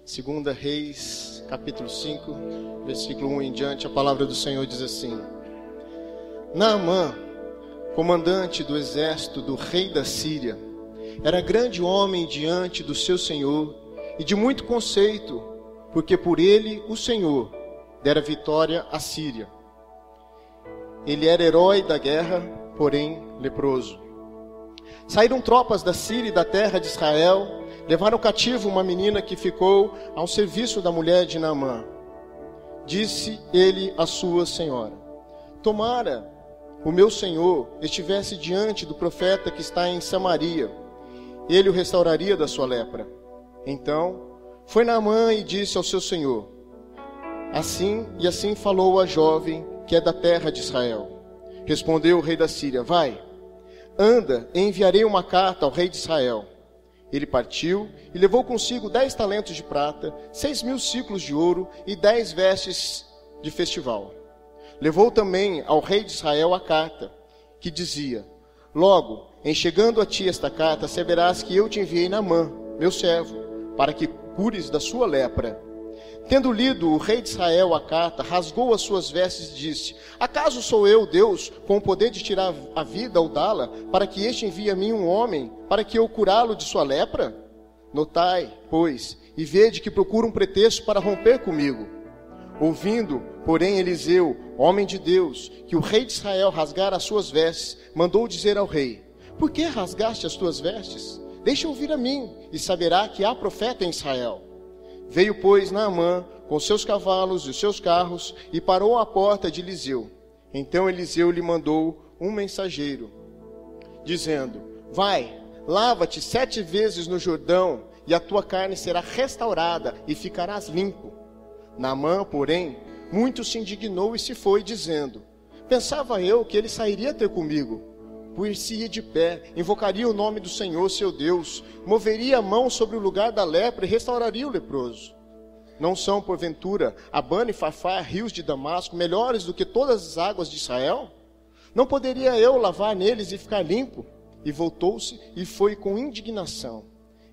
2 Reis, capítulo 5, versículo 1 em diante, a palavra do Senhor diz assim: Naamã, comandante do exército do rei da Síria, era grande homem diante do seu senhor e de muito conceito, porque por ele o Senhor dera vitória à Síria. Ele era herói da guerra, porém leproso. Saíram tropas da Síria e da terra de Israel, levaram cativo uma menina que ficou ao serviço da mulher de Naamã. Disse ele à sua senhora: Tomara o meu senhor estivesse diante do profeta que está em Samaria, ele o restauraria da sua lepra. Então foi Naamã e disse ao seu senhor: Assim falou a jovem que é da terra de Israel. Respondeu o rei da Síria: Vai, anda, e enviarei uma carta ao rei de Israel. Ele partiu e levou consigo 10 talentos de prata, 6.000 siclos de ouro e 10 vestes de festival. Levou também ao rei de Israel a carta, que dizia: Logo, em chegando a ti esta carta, saberás que eu te enviei Naamã, meu servo, para que cures da sua lepra. Tendo lido o rei de Israel a carta, rasgou as suas vestes e disse: Acaso sou eu, Deus, com o poder de tirar a vida ou dá-la, para que este envie a mim um homem, para que eu curá-lo de sua lepra? Notai, pois, e vede que procura um pretexto para romper comigo. Ouvindo, porém, Eliseu, homem de Deus, que o rei de Israel rasgara as suas vestes, mandou dizer ao rei: Por que rasgaste as tuas vestes? Deixa ouvir a mim, e saberá que há profeta em Israel. Veio, pois, Naamã com seus cavalos e os seus carros e parou à porta de Eliseu. Então Eliseu lhe mandou um mensageiro, dizendo: Vai, lava-te 7 vezes no Jordão, e a tua carne será restaurada e ficarás limpo. Naamã, porém, muito se indignou e se foi, dizendo: Pensava eu que ele sairia ter comigo. Por-se-ia de pé, invocaria o nome do Senhor seu Deus, moveria a mão sobre o lugar da lepra e restauraria o leproso. Não são, porventura, Abana e Farfar, rios de Damasco, melhores do que todas as águas de Israel? Não poderia eu lavar neles e ficar limpo? E voltou-se e foi com indignação.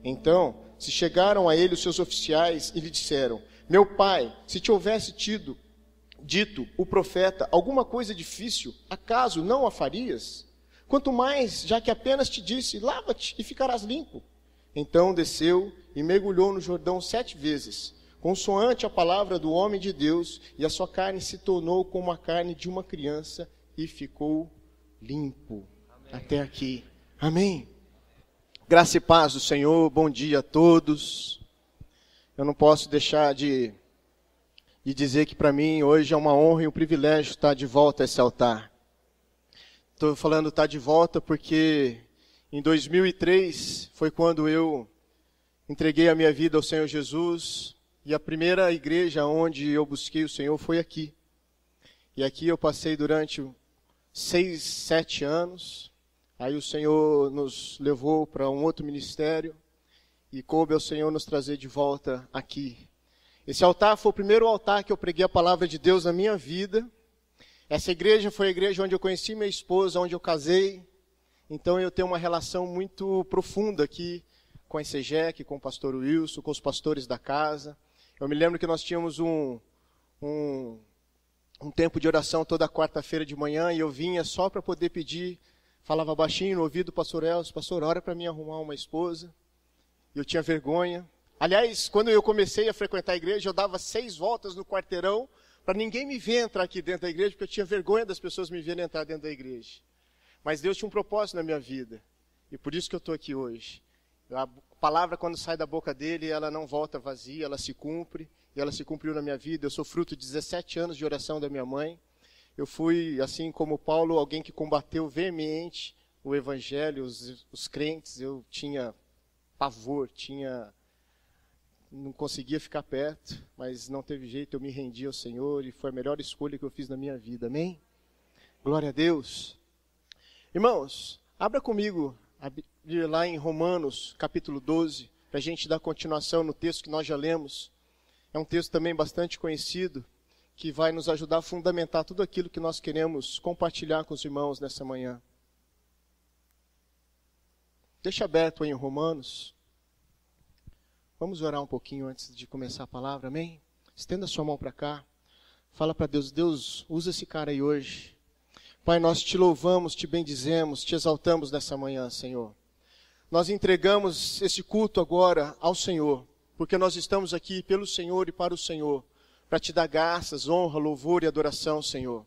Então se chegaram a ele os seus oficiais e lhe disseram: Meu pai, se te houvesse dito o profeta alguma coisa difícil, acaso não a farias? Quanto mais, já que apenas te disse: Lava-te e ficarás limpo. Então desceu e mergulhou no Jordão 7 vezes, consoante a palavra do homem de Deus, e a sua carne se tornou como a carne de uma criança, e ficou limpo. Amém. Até aqui. Amém. Graça e paz do Senhor, bom dia a todos. Eu não posso deixar de dizer que para mim hoje é uma honra e um privilégio estar de volta a esse altar. Estou falando estar de volta porque em 2003 foi quando eu entreguei a minha vida ao Senhor Jesus, e a primeira igreja onde eu busquei o Senhor foi aqui. E aqui eu passei durante 6, 7 anos. Aí o Senhor nos levou para um outro ministério e coube ao Senhor nos trazer de volta aqui. Esse altar foi o primeiro altar que eu preguei a palavra de Deus na minha vida. Essa igreja foi a igreja onde eu conheci minha esposa, onde eu casei. Então eu tenho uma relação muito profunda aqui com a ECGEC, com o pastor Wilson, com os pastores da casa. Eu me lembro que nós tínhamos um tempo de oração toda quarta-feira de manhã, e eu vinha só para poder pedir, falava baixinho no ouvido do pastor Elcio: Pastor, ora para mim arrumar uma esposa. E eu tinha vergonha. Aliás, quando eu comecei a frequentar a igreja, eu dava 6 voltas no quarteirão, para ninguém me ver entrar aqui dentro da igreja, porque eu tinha vergonha das pessoas me verem entrar dentro da igreja. Mas Deus tinha um propósito na minha vida, e por isso que eu estou aqui hoje. A palavra, quando sai da boca dele, ela não volta vazia, ela se cumpre, e ela se cumpriu na minha vida. Eu sou fruto de 17 anos de oração da minha mãe. Eu fui, assim como Paulo, alguém que combateu veemente o evangelho, os crentes. Eu tinha pavor, não conseguia ficar perto, mas não teve jeito, eu me rendi ao Senhor, e foi a melhor escolha que eu fiz na minha vida. Amém? Glória a Deus. Irmãos, abra comigo lá em Romanos, capítulo 12, para a gente dar continuação no texto que nós já lemos. É um texto também bastante conhecido, que vai nos ajudar a fundamentar tudo aquilo que nós queremos compartilhar com os irmãos nessa manhã. Deixa aberto aí em Romanos. Vamos orar um pouquinho antes de começar a palavra, amém? Estenda sua mão para cá. Fala para Deus, Deus, usa esse cara aí hoje. Pai, nós te louvamos, te bendizemos, te exaltamos nessa manhã, Senhor. Nós entregamos esse culto agora ao Senhor, porque nós estamos aqui pelo Senhor e para o Senhor, para te dar graças, honra, louvor e adoração, Senhor.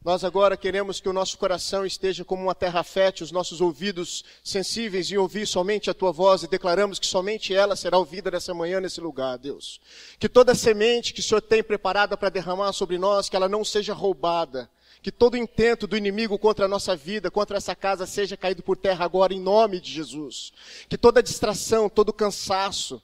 Nós agora queremos que o nosso coração esteja como uma terra fértil, os nossos ouvidos sensíveis em ouvir somente a Tua voz, e declaramos que somente ela será ouvida nessa manhã, nesse lugar, Deus. Que toda semente que o Senhor tem preparada para derramar sobre nós, que ela não seja roubada. Que todo intento do inimigo contra a nossa vida, contra essa casa, seja caído por terra agora, em nome de Jesus. Que toda distração, todo cansaço,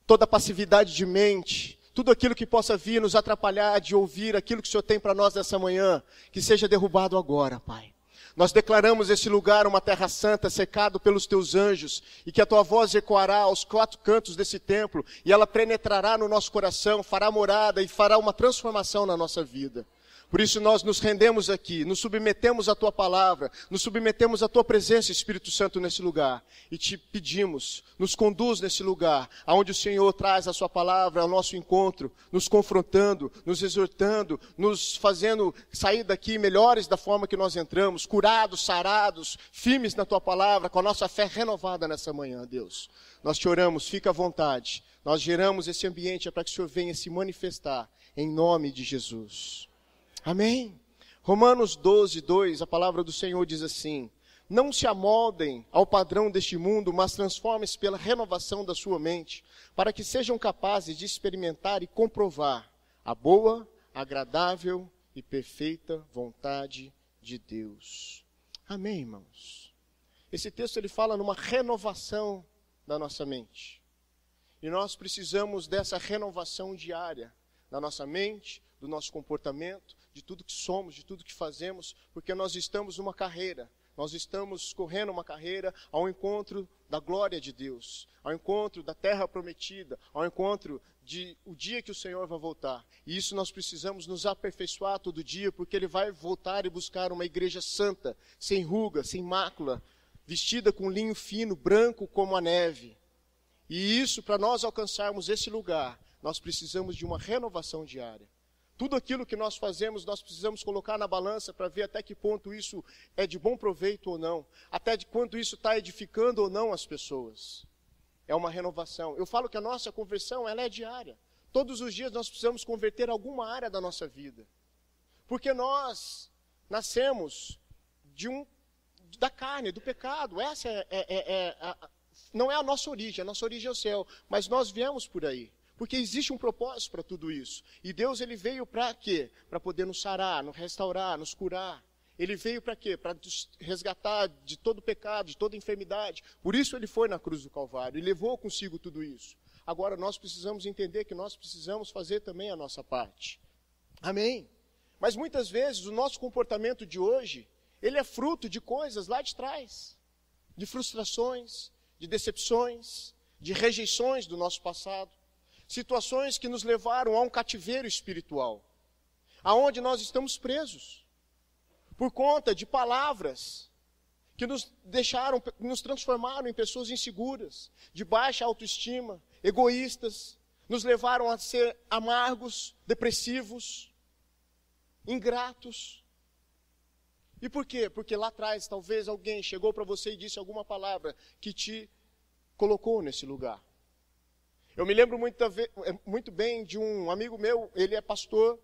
toda passividade de mente, tudo aquilo que possa vir nos atrapalhar de ouvir aquilo que o Senhor tem para nós nessa manhã, que seja derrubado agora, Pai. Nós declaramos esse lugar uma terra santa, cercado pelos Teus anjos, e que a Tua voz ecoará aos 4 cantos desse templo, e ela penetrará no nosso coração, fará morada e fará uma transformação na nossa vida. Por isso nós nos rendemos aqui, nos submetemos à Tua palavra, nos submetemos à Tua presença, Espírito Santo, nesse lugar. E te pedimos, nos conduz nesse lugar, aonde o Senhor traz a Sua palavra ao nosso encontro, nos confrontando, nos exortando, nos fazendo sair daqui melhores da forma que nós entramos, curados, sarados, firmes na Tua palavra, com a nossa fé renovada nessa manhã, Deus. Nós te oramos, fica à vontade. Nós geramos esse ambiente para que o Senhor venha se manifestar, em nome de Jesus. Amém? Romanos 12, 2, a palavra do Senhor diz assim: não se amoldem ao padrão deste mundo, mas transformem-se pela renovação da sua mente, para que sejam capazes de experimentar e comprovar a boa, agradável e perfeita vontade de Deus. Amém, irmãos? Esse texto ele fala numa renovação da nossa mente. E nós precisamos dessa renovação diária da nossa mente, do nosso comportamento, de tudo que somos, de tudo que fazemos, porque nós estamos numa carreira, nós estamos correndo uma carreira ao encontro da glória de Deus, ao encontro da terra prometida, ao encontro de o dia que o Senhor vai voltar. E isso nós precisamos nos aperfeiçoar todo dia, porque Ele vai voltar e buscar uma igreja santa, sem ruga, sem mácula, vestida com linho fino, branco como a neve. E isso, para nós alcançarmos esse lugar, nós precisamos de uma renovação diária. Tudo aquilo que nós fazemos, nós precisamos colocar na balança para ver até que ponto isso é de bom proveito ou não. Até de quanto isso está edificando ou não as pessoas. É uma renovação. Eu falo que a nossa conversão ela é diária. Todos os dias nós precisamos converter alguma área da nossa vida. Porque nós nascemos da carne, do pecado. Essa não é a nossa origem é o céu. Mas nós viemos por aí. Porque existe um propósito para tudo isso. E Deus ele veio para quê? Para poder nos sarar, nos restaurar, nos curar. Ele veio para quê? Para nos resgatar de todo pecado, de toda enfermidade. Por isso ele foi na cruz do Calvário e levou consigo tudo isso. Agora nós precisamos entender que nós precisamos fazer também a nossa parte. Amém? Mas muitas vezes o nosso comportamento de hoje, ele é fruto de coisas lá de trás. De frustrações, de decepções, de rejeições do nosso passado. Situações que nos levaram a um cativeiro espiritual, aonde nós estamos presos, por conta de palavras que nos transformaram em pessoas inseguras, de baixa autoestima, egoístas, nos levaram a ser amargos, depressivos, ingratos. E por quê? Porque lá atrás talvez alguém chegou para você e disse alguma palavra que te colocou nesse lugar. Eu me lembro muito bem de um amigo meu, ele é pastor,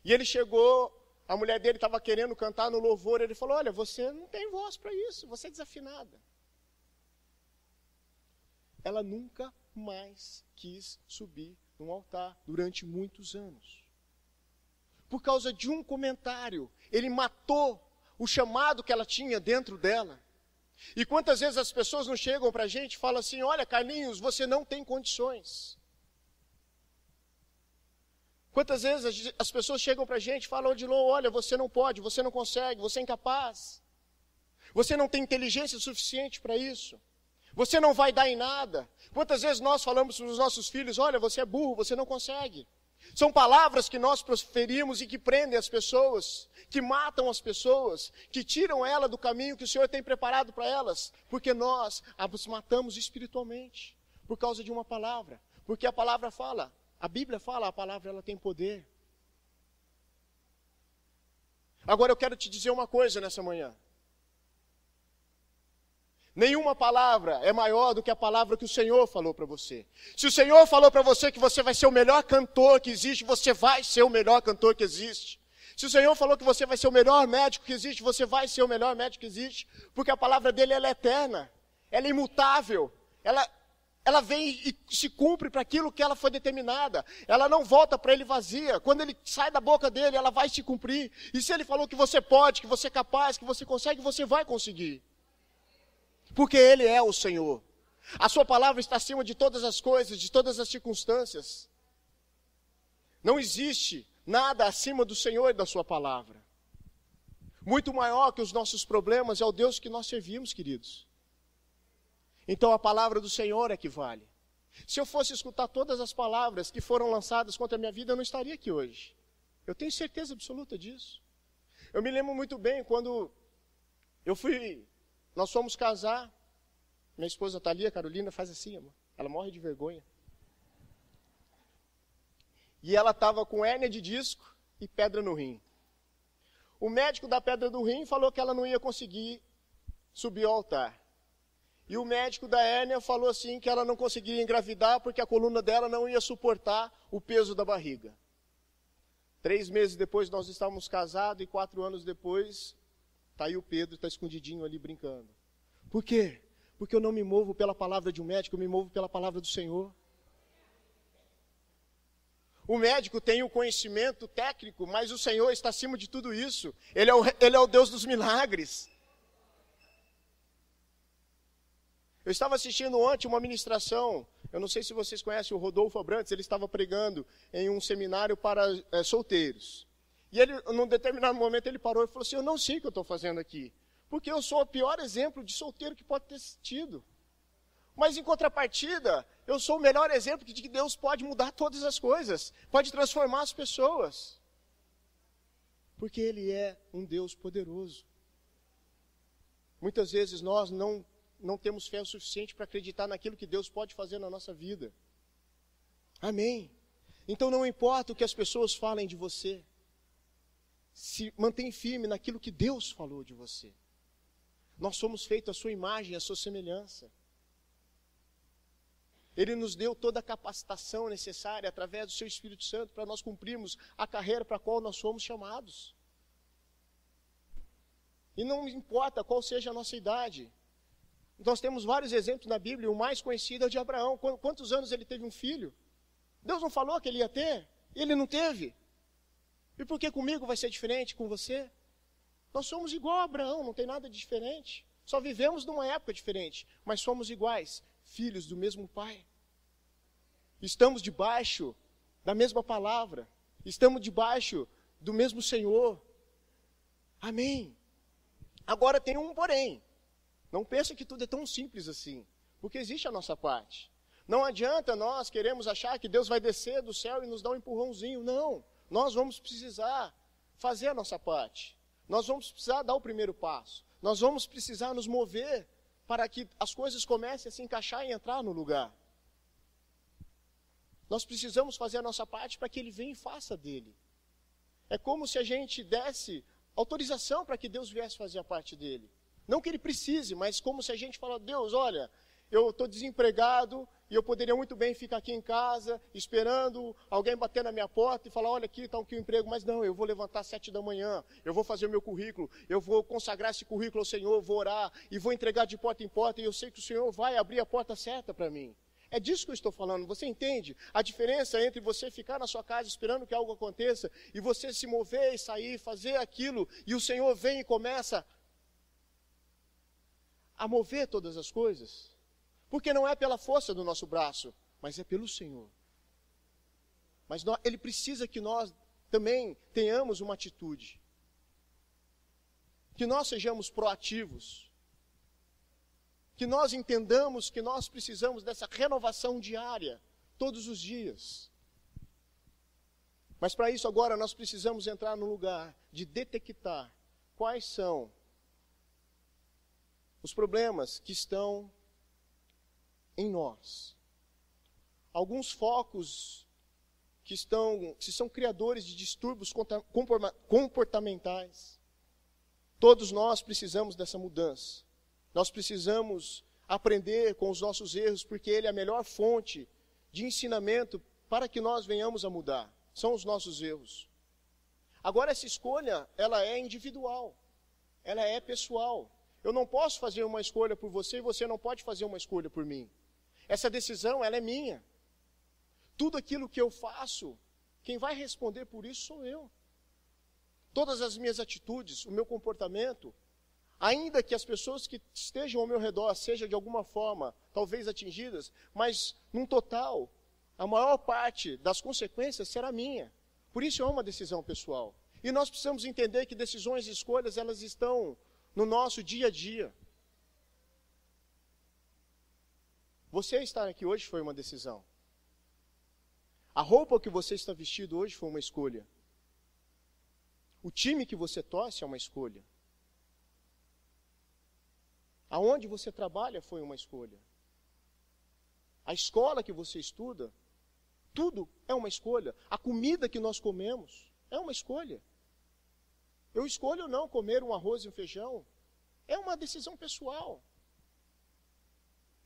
e ele chegou, a mulher dele estava querendo cantar no louvor, ele falou, olha, você não tem voz para isso, você é desafinada. Ela nunca mais quis subir num altar durante muitos anos. Por causa de um comentário, ele matou o chamado que ela tinha dentro dela. E quantas vezes as pessoas não chegam para a gente e falam assim, olha Carlinhos, você não tem condições. Quantas vezes as pessoas chegam para a gente e falam, Odilon, olha, você não pode, você não consegue, você é incapaz. Você não tem inteligência suficiente para isso. Você não vai dar em nada. Quantas vezes nós falamos para os nossos filhos, olha, você é burro, você não consegue. São palavras que nós proferimos e que prendem as pessoas, que matam as pessoas, que tiram ela do caminho que o Senhor tem preparado para elas, porque nós as matamos espiritualmente. Por causa de uma palavra. Porque a palavra fala, a Bíblia fala, a palavra ela tem poder. Agora eu quero te dizer uma coisa nessa manhã. Nenhuma palavra é maior do que a palavra que o Senhor falou para você. Se o Senhor falou para você que você vai ser o melhor cantor que existe, você vai ser o melhor cantor que existe. Se o Senhor falou que você vai ser o melhor médico que existe, você vai ser o melhor médico que existe. Porque a palavra dele ela é eterna, ela é imutável, ela vem e se cumpre para aquilo que ela foi determinada. Ela não volta para ele vazia. Quando ele sai da boca dele, ela vai se cumprir. E se ele falou que você pode, que você é capaz, que você consegue, você vai conseguir. Porque ele é o Senhor. A sua palavra está acima de todas as coisas, de todas as circunstâncias. Não existe nada acima do Senhor e da sua palavra. Muito maior que os nossos problemas é o Deus que nós servimos, queridos. Então a palavra do Senhor é que vale. Se eu fosse escutar todas as palavras que foram lançadas contra a minha vida, eu não estaria aqui hoje. Eu tenho certeza absoluta disso. Eu me lembro muito bem quando nós fomos casar. Minha esposa Thalia, Carolina, faz assim, amor. Ela morre de vergonha. E ela estava com hérnia de disco e pedra no rim. O médico da pedra do rim falou que ela não ia conseguir subir ao altar. E o médico da hérnia falou assim que ela não conseguiria engravidar porque a coluna dela não ia suportar o peso da barriga. 3 meses depois nós estávamos casados e 4 anos depois, está aí o Pedro, está escondidinho ali brincando. Por quê? Porque eu não me movo pela palavra de um médico, eu me movo pela palavra do Senhor. O médico tem o conhecimento técnico, mas o Senhor está acima de tudo isso. Ele é o Deus dos milagres. Eu estava assistindo ontem uma ministração, eu não sei se vocês conhecem o Rodolfo Abrantes, ele estava pregando em um seminário para solteiros. E ele, num determinado momento, ele parou e falou assim, eu não sei o que eu estou fazendo aqui, porque eu sou o pior exemplo de solteiro que pode ter tido. Mas em contrapartida, eu sou o melhor exemplo de que Deus pode mudar todas as coisas, pode transformar as pessoas. Porque Ele é um Deus poderoso. Muitas vezes nós não temos fé o suficiente para acreditar naquilo que Deus pode fazer na nossa vida. Amém? Então não importa o que as pessoas falem de você, se mantém firme naquilo que Deus falou de você. Nós somos feitos à sua imagem, à sua semelhança. Ele nos deu toda a capacitação necessária através do seu Espírito Santo para nós cumprirmos a carreira para a qual nós somos chamados. E não importa qual seja a nossa idade. Nós temos vários exemplos na Bíblia, o mais conhecido é o de Abraão. Quantos anos ele teve um filho? Deus não falou que ele ia ter? Ele não teve. E por que comigo vai ser diferente com você? Nós somos igual a Abraão, não tem nada de diferente. Só vivemos numa época diferente, mas somos iguais, filhos do mesmo Pai. Estamos debaixo da mesma palavra. Estamos debaixo do mesmo Senhor. Amém. Agora tem um porém. Não pense que tudo é tão simples assim, porque existe a nossa parte. Não adianta nós queremos achar que Deus vai descer do céu e nos dar um empurrãozinho. Não, nós vamos precisar fazer a nossa parte. Nós vamos precisar dar o primeiro passo. Nós vamos precisar nos mover para que as coisas comecem a se encaixar e entrar no lugar. Nós precisamos fazer a nossa parte para que Ele venha e faça dele. É como se a gente desse autorização para que Deus viesse fazer a parte dele. Não que Ele precise, mas como se a gente falasse, Deus, olha, eu estou desempregado e eu poderia muito bem ficar aqui em casa, esperando alguém bater na minha porta e falar, olha aqui está aqui o emprego, mas não, eu vou levantar às 7 da manhã, eu vou fazer o meu currículo, eu vou consagrar esse currículo ao Senhor, vou orar e vou entregar de porta em porta e eu sei que o Senhor vai abrir a porta certa para mim. É disso que eu estou falando, você entende? A diferença entre você ficar na sua casa esperando que algo aconteça e você se mover e sair, fazer aquilo e o Senhor vem e começa a mover todas as coisas. Porque não é pela força do nosso braço, mas é pelo Senhor. Mas Ele precisa que nós também tenhamos uma atitude. Que nós sejamos proativos. Que nós entendamos que nós precisamos dessa renovação diária, todos os dias. Mas para isso agora nós precisamos entrar no lugar de detectar quais são os problemas que estão em nós. alguns focos que são criadores de distúrbios comportamentais. Todos nós precisamos dessa mudança. Nós precisamos aprender com os nossos erros, porque ele é a melhor fonte de ensinamento para que nós venhamos a mudar. São os nossos erros. Agora, essa escolha, ela é individual. Ela é pessoal. Eu não posso fazer uma escolha por você e você não pode fazer uma escolha por mim. Essa decisão, ela é minha. Tudo aquilo que eu faço, quem vai responder por isso sou eu. Todas as minhas atitudes, o meu comportamento, ainda que as pessoas que estejam ao meu redor sejam de alguma forma, talvez atingidas, mas num total, a maior parte das consequências será minha. Por isso é uma decisão pessoal. E nós precisamos entender que decisões e escolhas, elas estão no nosso dia a dia. Você estar aqui hoje foi uma decisão. A roupa que você está vestido hoje foi uma escolha. O time que você torce é uma escolha. Aonde você trabalha foi uma escolha. A escola que você estuda, tudo é uma escolha. A comida que nós comemos é uma escolha. Eu escolho não comer um arroz e um feijão. É uma decisão pessoal.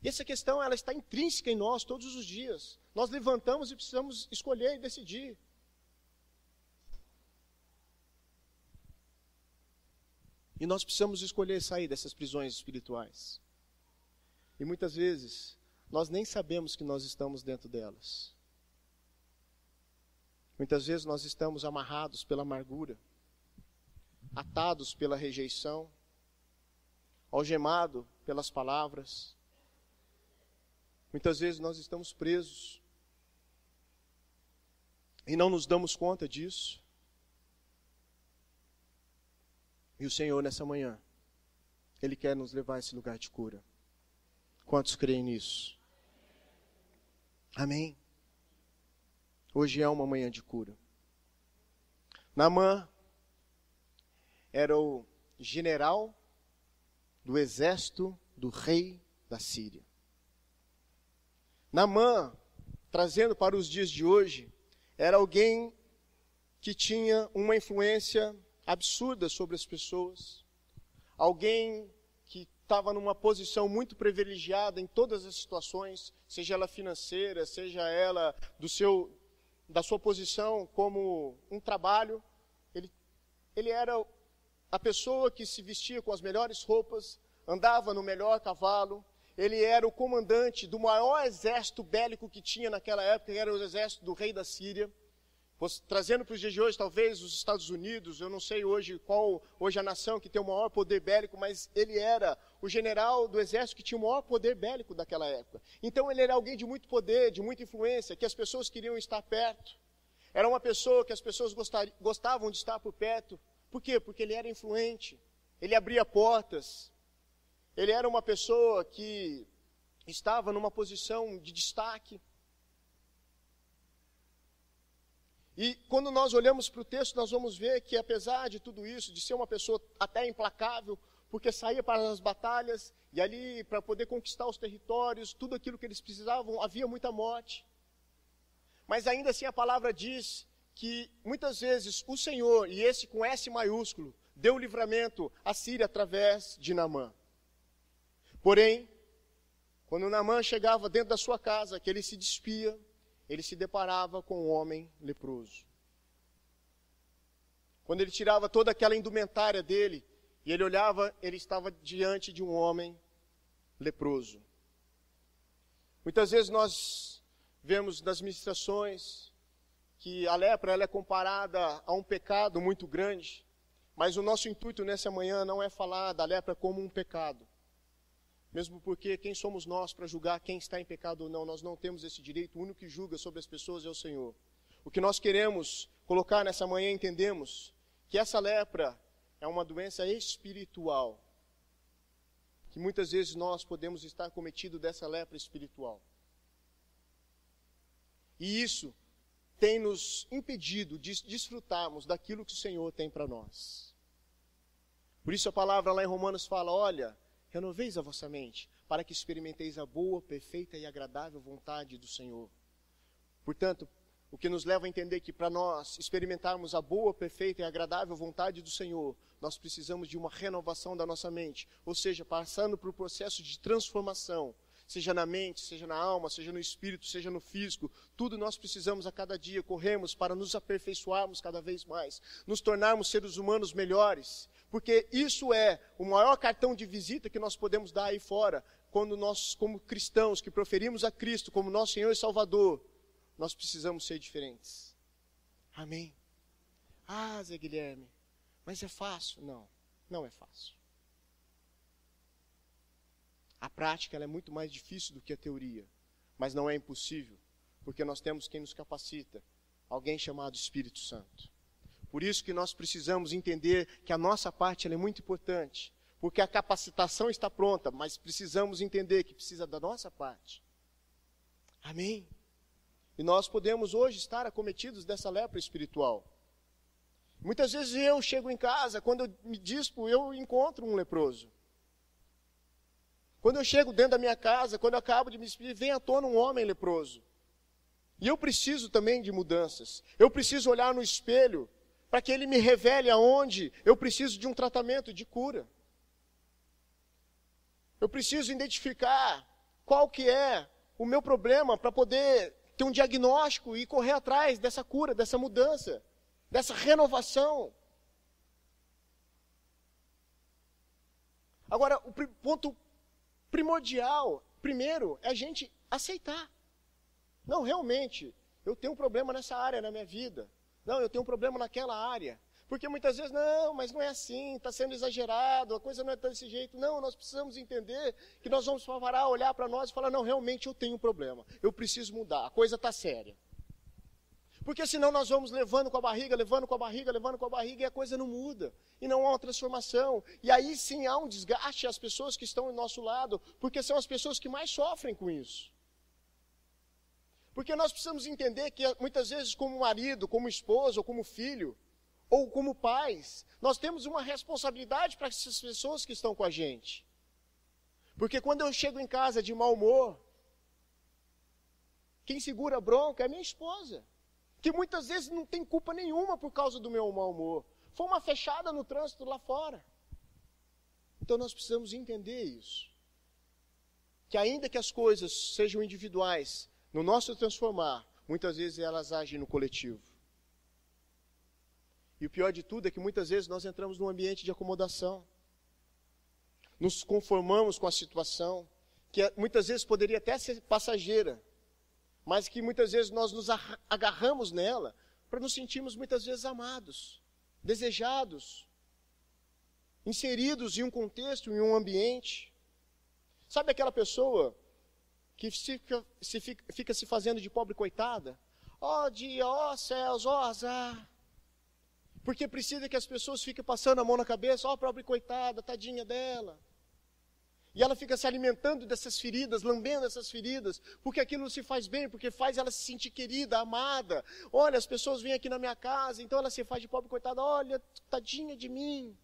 E essa questão, ela está intrínseca em nós todos os dias. Nós levantamos e precisamos escolher e decidir. E nós precisamos escolher sair dessas prisões espirituais. E muitas vezes, nós nem sabemos que nós estamos dentro delas. Muitas vezes nós estamos amarrados pela amargura, atados pela rejeição, algemados pelas palavras. Muitas vezes nós estamos presos e não nos damos conta disso. E o Senhor, nessa manhã, Ele quer nos levar a esse lugar de cura. Quantos creem nisso? Amém? Hoje é uma manhã de cura. Naamã era o general do exército do rei da Síria. Naamã, trazendo para os dias de hoje, era alguém que tinha uma influência absurda sobre as pessoas. Alguém que estava numa posição muito privilegiada em todas as situações, seja ela financeira, seja ela da sua posição como um trabalho. Ele era a pessoa que se vestia com as melhores roupas, andava no melhor cavalo. Ele era o comandante do maior exército bélico que tinha naquela época, que era o exército do rei da Síria. Trazendo para os dias de hoje, talvez os Estados Unidos, eu não sei hoje qual hoje a nação que tem o maior poder bélico, mas ele era o general do exército que tinha o maior poder bélico daquela época. Então ele era alguém de muito poder, de muita influência, que as pessoas queriam estar perto. Era uma pessoa que as pessoas gostavam de estar por perto. Por quê? Porque ele era influente, ele abria portas, ele era uma pessoa que estava numa posição de destaque. E quando nós olhamos para o texto, nós vamos ver que apesar de tudo isso, de ser uma pessoa até implacável, porque saía para as batalhas, e ali para poder conquistar os territórios, tudo aquilo que eles precisavam, havia muita morte. Mas ainda assim a palavra diz que muitas vezes o Senhor, e esse com S maiúsculo, deu livramento à Síria através de Naamã. Porém, quando Naamã chegava dentro da sua casa, que ele se despia, ele se deparava com um homem leproso. Quando ele tirava toda aquela indumentária dele, e ele olhava, ele estava diante de um homem leproso. Muitas vezes nós vemos nas ministrações que a lepra ela é comparada a um pecado muito grande, mas o nosso intuito nessa manhã não é falar da lepra como um pecado. Mesmo porque quem somos nós para julgar quem está em pecado ou não? Nós não temos esse direito. O único que julga sobre as pessoas é o Senhor. O que nós queremos colocar nessa manhã, entendemos que essa lepra é uma doença espiritual. Que muitas vezes nós podemos estar cometidos dessa lepra espiritual. E isso tem nos impedido de desfrutarmos daquilo que o Senhor tem para nós. Por isso a palavra lá em Romanos fala, olha, renoveis a vossa mente, para que experimenteis a boa, perfeita e agradável vontade do Senhor. Portanto, o que nos leva a entender que para nós experimentarmos a boa, perfeita e agradável vontade do Senhor, nós precisamos de uma renovação da nossa mente, ou seja, passando por um processo de transformação, seja na mente, seja na alma, seja no espírito, seja no físico, tudo nós precisamos a cada dia, corremos para nos aperfeiçoarmos cada vez mais, nos tornarmos seres humanos melhores, porque isso é o maior cartão de visita que nós podemos dar aí fora, quando nós, como cristãos, que proferimos a Cristo como nosso Senhor e Salvador, nós precisamos ser diferentes. Amém? Ah, Zé Guilherme, mas é fácil? Não, não é fácil. A prática ela é muito mais difícil do que a teoria, mas não é impossível, porque nós temos quem nos capacita, alguém chamado Espírito Santo. Por isso que nós precisamos entender que a nossa parte ela é muito importante, porque a capacitação está pronta, mas precisamos entender que precisa da nossa parte. Amém? E nós podemos hoje estar acometidos dessa lepra espiritual. Muitas vezes eu chego em casa, quando eu me dispo, eu encontro um leproso. Quando eu chego dentro da minha casa, quando eu acabo de me despedir, vem à tona um homem leproso. E eu preciso também de mudanças. Eu preciso olhar no espelho para que ele me revele aonde eu preciso de um tratamento de cura. Eu preciso identificar qual que é o meu problema para poder ter um diagnóstico e correr atrás dessa cura, dessa mudança, dessa renovação. Agora, o ponto primordial, primeiro, é a gente aceitar. Não, realmente, eu tenho um problema nessa área na minha vida. Não, eu tenho um problema naquela área. Porque muitas vezes, não, mas não é assim, está sendo exagerado, a coisa não é desse jeito. Não, nós precisamos entender que nós vamos parar, olhar para nós e falar, não, realmente eu tenho um problema, eu preciso mudar, a coisa está séria. Porque senão nós vamos levando com a barriga, e a coisa não muda. E não há uma transformação. E aí sim há um desgaste às pessoas que estão ao nosso lado, porque são as pessoas que mais sofrem com isso. Porque nós precisamos entender que muitas vezes como marido, como esposa, ou como filho, ou como pais, nós temos uma responsabilidade para essas pessoas que estão com a gente. Porque quando eu chego em casa de mau humor, quem segura a bronca é minha esposa, que muitas vezes não tem culpa nenhuma por causa do meu mau humor. Foi uma fechada no trânsito lá fora. Então nós precisamos entender isso. Que ainda que as coisas sejam individuais, no nosso transformar, muitas vezes elas agem no coletivo. E o pior de tudo é que muitas vezes nós entramos num ambiente de acomodação. Nos conformamos com a situação, que muitas vezes poderia até ser passageira, mas que muitas vezes nós nos agarramos nela para nos sentirmos muitas vezes amados, desejados, inseridos em um contexto, em um ambiente. Sabe aquela pessoa que fica se fazendo de pobre coitada? Ó dia, ó céus, ó azar. Porque precisa que as pessoas fiquem passando a mão na cabeça, ó pobre coitada, tadinha dela. E ela fica se alimentando dessas feridas, lambendo essas feridas, porque aquilo se faz bem, porque faz ela se sentir querida, amada. Olha, as pessoas vêm aqui na minha casa, então ela se faz de pobre coitada, olha, tadinha de mim.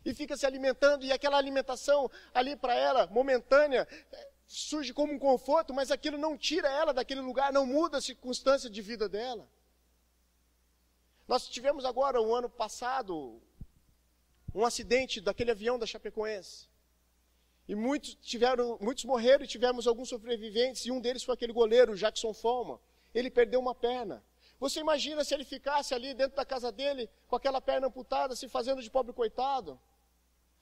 E fica se alimentando, e aquela alimentação ali para ela, momentânea, surge como um conforto, mas aquilo não tira ela daquele lugar, não muda a circunstância de vida dela. Nós tivemos agora, um ano passado, um acidente daquele avião da Chapecoense. E muitos morreram e tivemos alguns sobreviventes, e um deles foi aquele goleiro, Jackson Follman. Ele perdeu uma perna. Você imagina se ele ficasse ali dentro da casa dele, com aquela perna amputada, se fazendo de pobre coitado?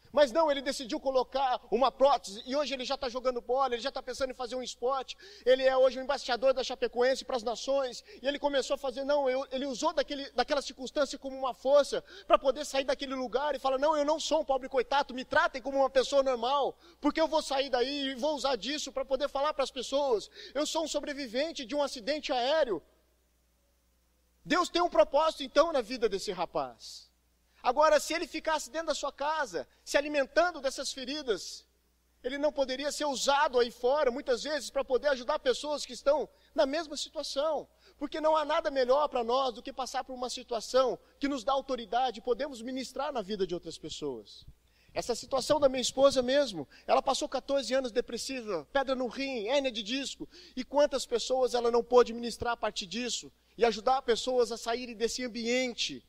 Mas não, ele decidiu colocar uma prótese, e hoje ele já está jogando bola, ele já está pensando em fazer um esporte, ele é hoje o embaixador da Chapecoense para as nações, e ele começou a fazer, ele usou daquela circunstância como uma força, para poder sair daquele lugar e falar, não, eu não sou um pobre coitado, me tratem como uma pessoa normal, porque eu vou sair daí e vou usar disso para poder falar para as pessoas, eu sou um sobrevivente de um acidente aéreo. Deus tem um propósito então na vida desse rapaz. Agora, se ele ficasse dentro da sua casa, se alimentando dessas feridas, ele não poderia ser usado aí fora, muitas vezes, para poder ajudar pessoas que estão na mesma situação. Porque não há nada melhor para nós do que passar por uma situação que nos dá autoridade e podemos ministrar na vida de outras pessoas. Essa situação da minha esposa mesmo, ela passou 14 anos depressiva, pedra no rim, hérnia de disco. E quantas pessoas ela não pôde ministrar a partir disso e ajudar pessoas a saírem desse ambiente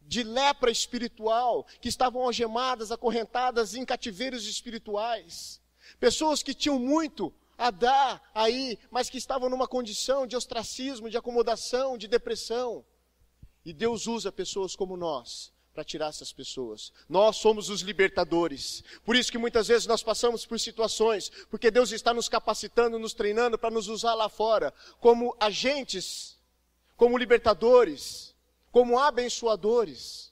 de lepra espiritual, que estavam algemadas, acorrentadas em cativeiros espirituais. Pessoas que tinham muito a dar aí, mas que estavam numa condição de ostracismo, de acomodação, de depressão. E Deus usa pessoas como nós para tirar essas pessoas. Nós somos os libertadores. Por isso que muitas vezes nós passamos por situações, porque Deus está nos capacitando, nos treinando para nos usar lá fora como agentes, como libertadores, como abençoadores.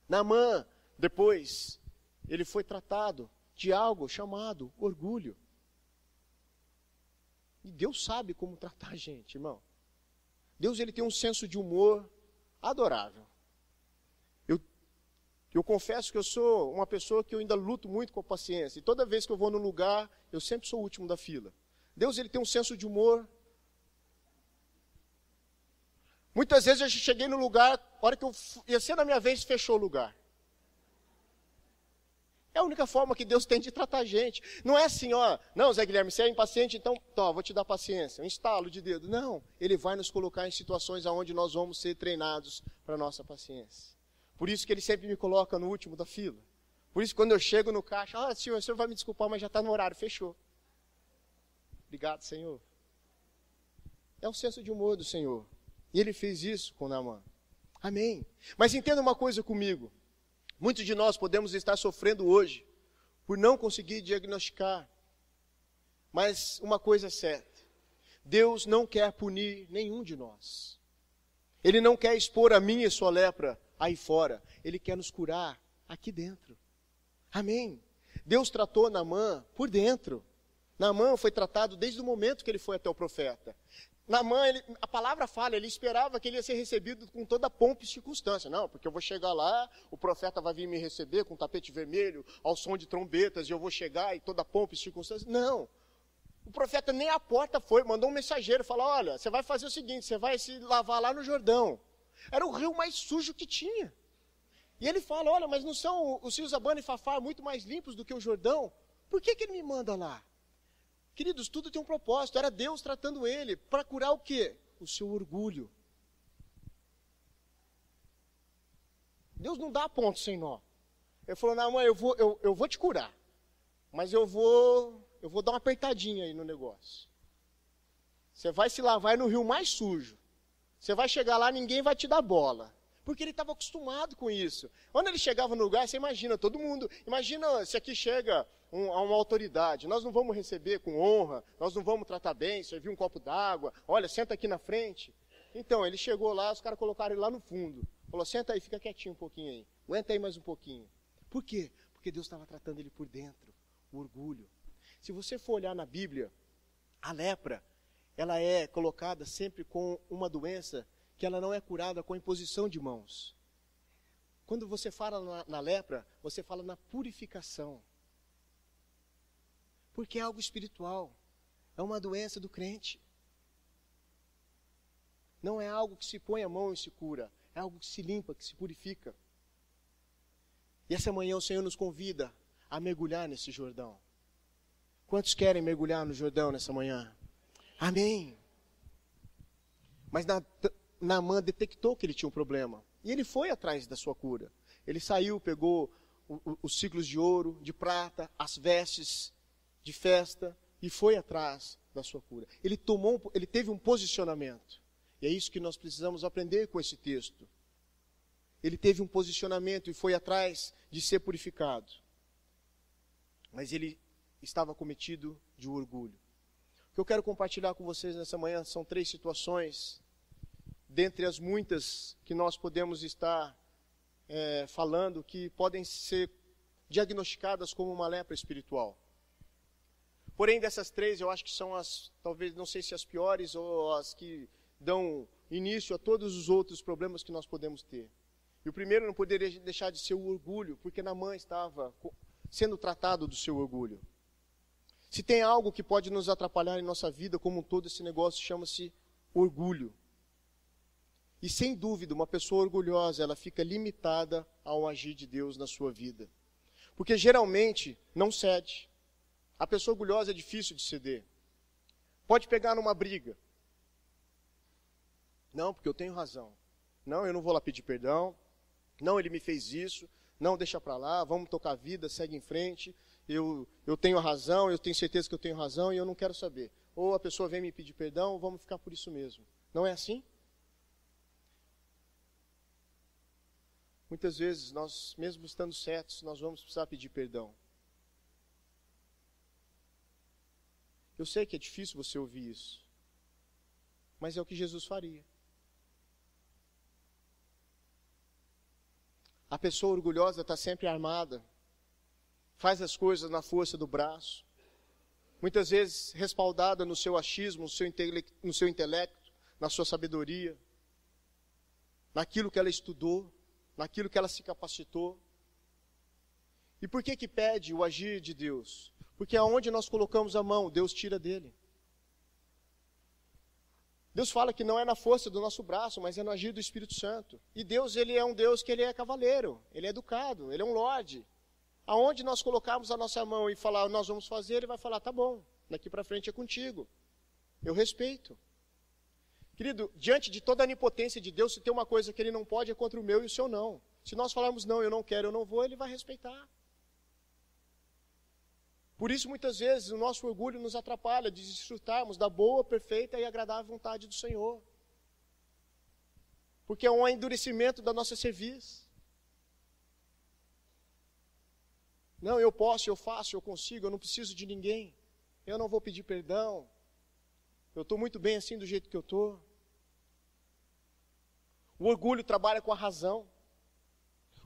Naamã, depois, ele foi tratado de algo chamado orgulho. E Deus sabe como tratar a gente, irmão. Deus, ele tem um senso de humor adorável. Eu confesso que eu sou uma pessoa que eu ainda luto muito com a paciência. E toda vez que eu vou num lugar, eu sempre sou o último da fila. Deus, ele tem um senso de humor. Muitas vezes eu cheguei no lugar, a hora que eu ia ser na minha vez, fechou o lugar. É a única forma que Deus tem de tratar a gente. Não é assim, ó, não, Zé Guilherme, você é impaciente, então, vou te dar paciência, um estalo de dedo. Não, Ele vai nos colocar em situações onde nós vamos ser treinados para a nossa paciência. Por isso que Ele sempre me coloca no último da fila. Por isso que quando eu chego no caixa, senhor, o senhor vai me desculpar, mas já está no horário, fechou. Obrigado, Senhor. É o senso de humor do Senhor. E Ele fez isso com Naamã. Amém. Mas entenda uma coisa comigo. Muitos de nós podemos estar sofrendo hoje por não conseguir diagnosticar. Mas uma coisa é certa. Deus não quer punir nenhum de nós. Ele não quer expor a minha e sua lepra aí fora. Ele quer nos curar aqui dentro. Amém. Deus tratou Naamã por dentro. Naamã foi tratado desde o momento que ele foi até o profeta. Naamã, a palavra fala, ele esperava que ele ia ser recebido com toda pompa e circunstância. Não, porque eu vou chegar lá, o profeta vai vir me receber com tapete vermelho, ao som de trombetas, e eu vou chegar e toda pompa e circunstância. Não. O profeta nem à porta foi, mandou um mensageiro, falou, olha, você vai fazer o seguinte, você vai se lavar lá no Jordão. Era o rio mais sujo que tinha. E ele fala, olha, mas não são os rios Abana e Fafá muito mais limpos do que o Jordão? Por que ele me manda lá? Queridos, tudo tem um propósito. Era Deus tratando ele para curar o quê? O seu orgulho. Deus não dá ponto sem nó. Ele falou, não, mãe, eu vou te curar. Mas eu vou dar uma apertadinha aí no negócio. Você vai se lavar no rio mais sujo. Você vai chegar lá, ninguém vai te dar bola. Porque ele estava acostumado com isso. Quando ele chegava no lugar, você imagina, todo mundo. Imagina se aqui chega a uma autoridade. Nós não vamos receber com honra, nós não vamos tratar bem, servir um copo d'água. Olha, senta aqui na frente. Então, ele chegou lá, os caras colocaram ele lá no fundo. Falou, senta aí, fica quietinho um pouquinho aí. Aguenta aí mais um pouquinho. Por quê? Porque Deus estava tratando ele por dentro. O orgulho. Se você for olhar na Bíblia, a lepra, ela é colocada sempre com uma doença que ela não é curada com a imposição de mãos. Quando você fala na lepra, você fala na purificação. Porque é algo espiritual. É uma doença do crente. Não é algo que se põe a mão e se cura. É algo que se limpa, que se purifica. E essa manhã o Senhor nos convida a mergulhar nesse Jordão. Quantos querem mergulhar no Jordão nessa manhã? Amém. Mas Naamã detectou que ele tinha um problema. E ele foi atrás da sua cura. Ele saiu, pegou os ciclos de ouro, de prata, as vestes de festa e foi atrás da sua cura. Ele teve um posicionamento. E é isso que nós precisamos aprender com esse texto. Ele teve um posicionamento e foi atrás de ser purificado. Mas ele estava cometido de orgulho. O que eu quero compartilhar com vocês nessa manhã são 3 situações, dentre as muitas que nós podemos estar falando, que podem ser diagnosticadas como uma lepra espiritual. Porém, dessas 3, eu acho que são talvez, não sei se as piores ou as que dão início a todos os outros problemas que nós podemos ter. E o primeiro não poderia deixar de ser o orgulho, porque Naamã estava sendo tratado do seu orgulho. Se tem algo que pode nos atrapalhar em nossa vida como um todo, esse negócio chama-se orgulho. E sem dúvida, uma pessoa orgulhosa, ela fica limitada ao agir de Deus na sua vida. Porque geralmente não cede. A pessoa orgulhosa é difícil de ceder. Pode pegar numa briga. Não, porque eu tenho razão. Não, eu não vou lá pedir perdão. Não, ele me fez isso. Não, deixa pra lá, vamos tocar a vida, segue em frente. Eu tenho a razão, eu tenho certeza que eu tenho razão e eu não quero saber. Ou a pessoa vem me pedir perdão, vamos ficar por isso mesmo. Não é assim? Muitas vezes, nós, mesmo estando certos, nós vamos precisar pedir perdão. Eu sei que é difícil você ouvir isso, mas é o que Jesus faria. A pessoa orgulhosa está sempre armada, faz as coisas na força do braço, muitas vezes respaldada no seu achismo, no seu intelecto, na sua sabedoria, naquilo que ela estudou, naquilo que ela se capacitou. E por que pede o agir de Deus? Porque aonde nós colocamos a mão, Deus tira dele. Deus fala que não é na força do nosso braço, mas é no agir do Espírito Santo. E Deus, ele é um Deus que ele é cavaleiro, ele é educado, ele é um lorde. Aonde nós colocarmos a nossa mão e falar, nós vamos fazer, ele vai falar, tá bom, daqui para frente é contigo. Eu respeito. Querido, diante de toda a onipotência de Deus, se tem uma coisa que ele não pode, é contra o meu e o seu não. Se nós falarmos não, eu não quero, eu não vou, ele vai respeitar. Por isso, muitas vezes, o nosso orgulho nos atrapalha de desfrutarmos da boa, perfeita e agradável vontade do Senhor. Porque é um endurecimento da nossa cerviz. Não, eu posso, eu faço, eu consigo, eu não preciso de ninguém. Eu não vou pedir perdão. Eu estou muito bem assim do jeito que eu estou. O orgulho trabalha com a razão.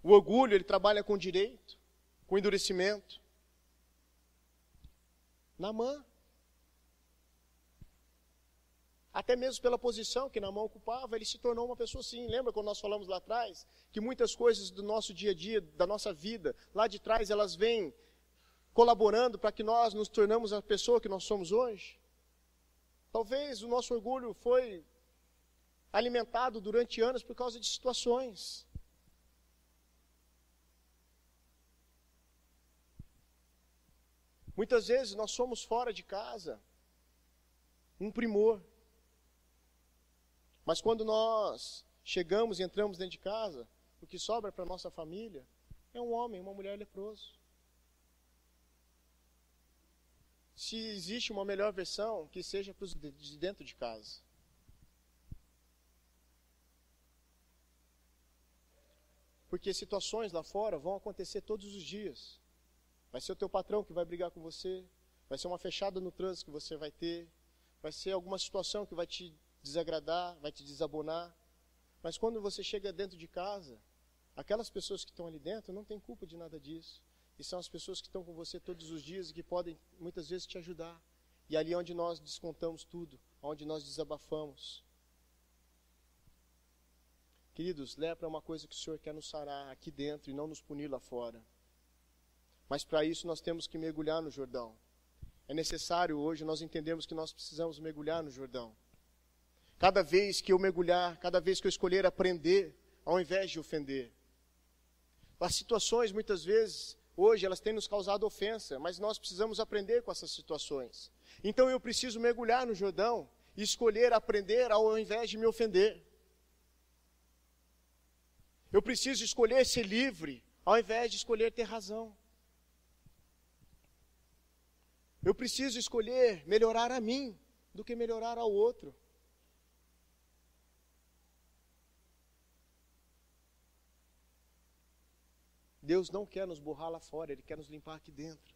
O orgulho, ele trabalha com o direito, com o endurecimento. Naamã. Até mesmo pela posição que Naamã ocupava, ele se tornou uma pessoa assim. Lembra quando nós falamos lá atrás? Que muitas coisas do nosso dia a dia, da nossa vida, lá de trás, elas vêm colaborando para que nós nos tornamos a pessoa que nós somos hoje? Talvez o nosso orgulho foi alimentado durante anos por causa de situações. Muitas vezes nós somos fora de casa um primor. Mas quando nós chegamos e entramos dentro de casa, o que sobra para a nossa família é um homem, uma mulher leproso. Se existe uma melhor versão, que seja para os de dentro de casa. Porque situações lá fora vão acontecer todos os dias. Vai ser o teu patrão que vai brigar com você, vai ser uma fechada no trânsito que você vai ter, vai ser alguma situação que vai te desagradar, vai te desabonar. Mas quando você chega dentro de casa, aquelas pessoas que estão ali dentro não têm culpa de nada disso. E são as pessoas que estão com você todos os dias e que podem muitas vezes te ajudar. E ali é onde nós descontamos tudo, onde nós desabafamos. Queridos, lepra é uma coisa que o Senhor quer nos sarar aqui dentro e não nos punir lá fora. Mas para isso nós temos que mergulhar no Jordão. É necessário hoje, nós entendemos que nós precisamos mergulhar no Jordão. Cada vez que eu mergulhar, cada vez que eu escolher aprender, ao invés de ofender. As situações, muitas vezes, hoje, elas têm nos causado ofensa, mas nós precisamos aprender com essas situações. Então eu preciso mergulhar no Jordão e escolher aprender ao invés de me ofender. Eu preciso escolher ser livre, ao invés de escolher ter razão. Eu preciso escolher melhorar a mim, do que melhorar ao outro. Deus não quer nos borrar lá fora, Ele quer nos limpar aqui dentro.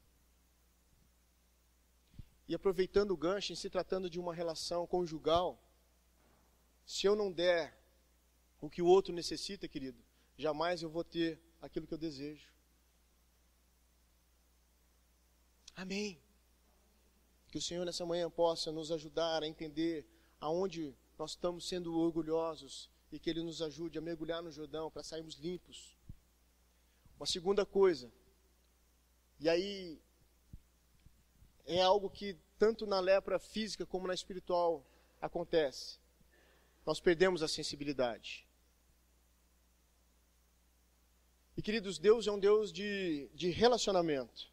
E aproveitando o gancho, em se tratando de uma relação conjugal, se eu não der o que o outro necessita, querido, jamais eu vou ter aquilo que eu desejo. Amém. Que o Senhor nessa manhã possa nos ajudar a entender aonde nós estamos sendo orgulhosos e que Ele nos ajude a mergulhar no Jordão para sairmos limpos. Uma segunda coisa, e aí é algo que tanto na lepra física como na espiritual acontece. nós perdemos a sensibilidade. E queridos, Deus é um Deus de relacionamento.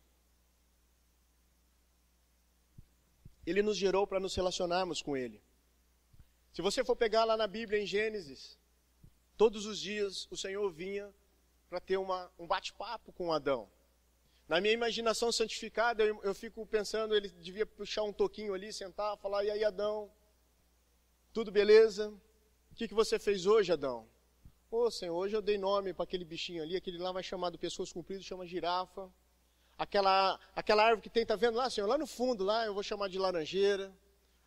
Ele nos gerou para nos relacionarmos com Ele. Se você for pegar lá na Bíblia, em Gênesis, todos os dias o Senhor vinha para ter um bate-papo com Adão. Na minha imaginação santificada, eu fico pensando, ele devia puxar um toquinho ali, sentar, falar, e aí Adão, tudo beleza? O que você fez hoje, Adão? Ô Senhor, hoje eu dei nome para aquele bichinho ali, aquele lá vai chamar do pescoço comprido, chama girafa. Aquela árvore que tem, tá vendo lá, Senhor? Lá no fundo, lá, eu vou chamar de laranjeira.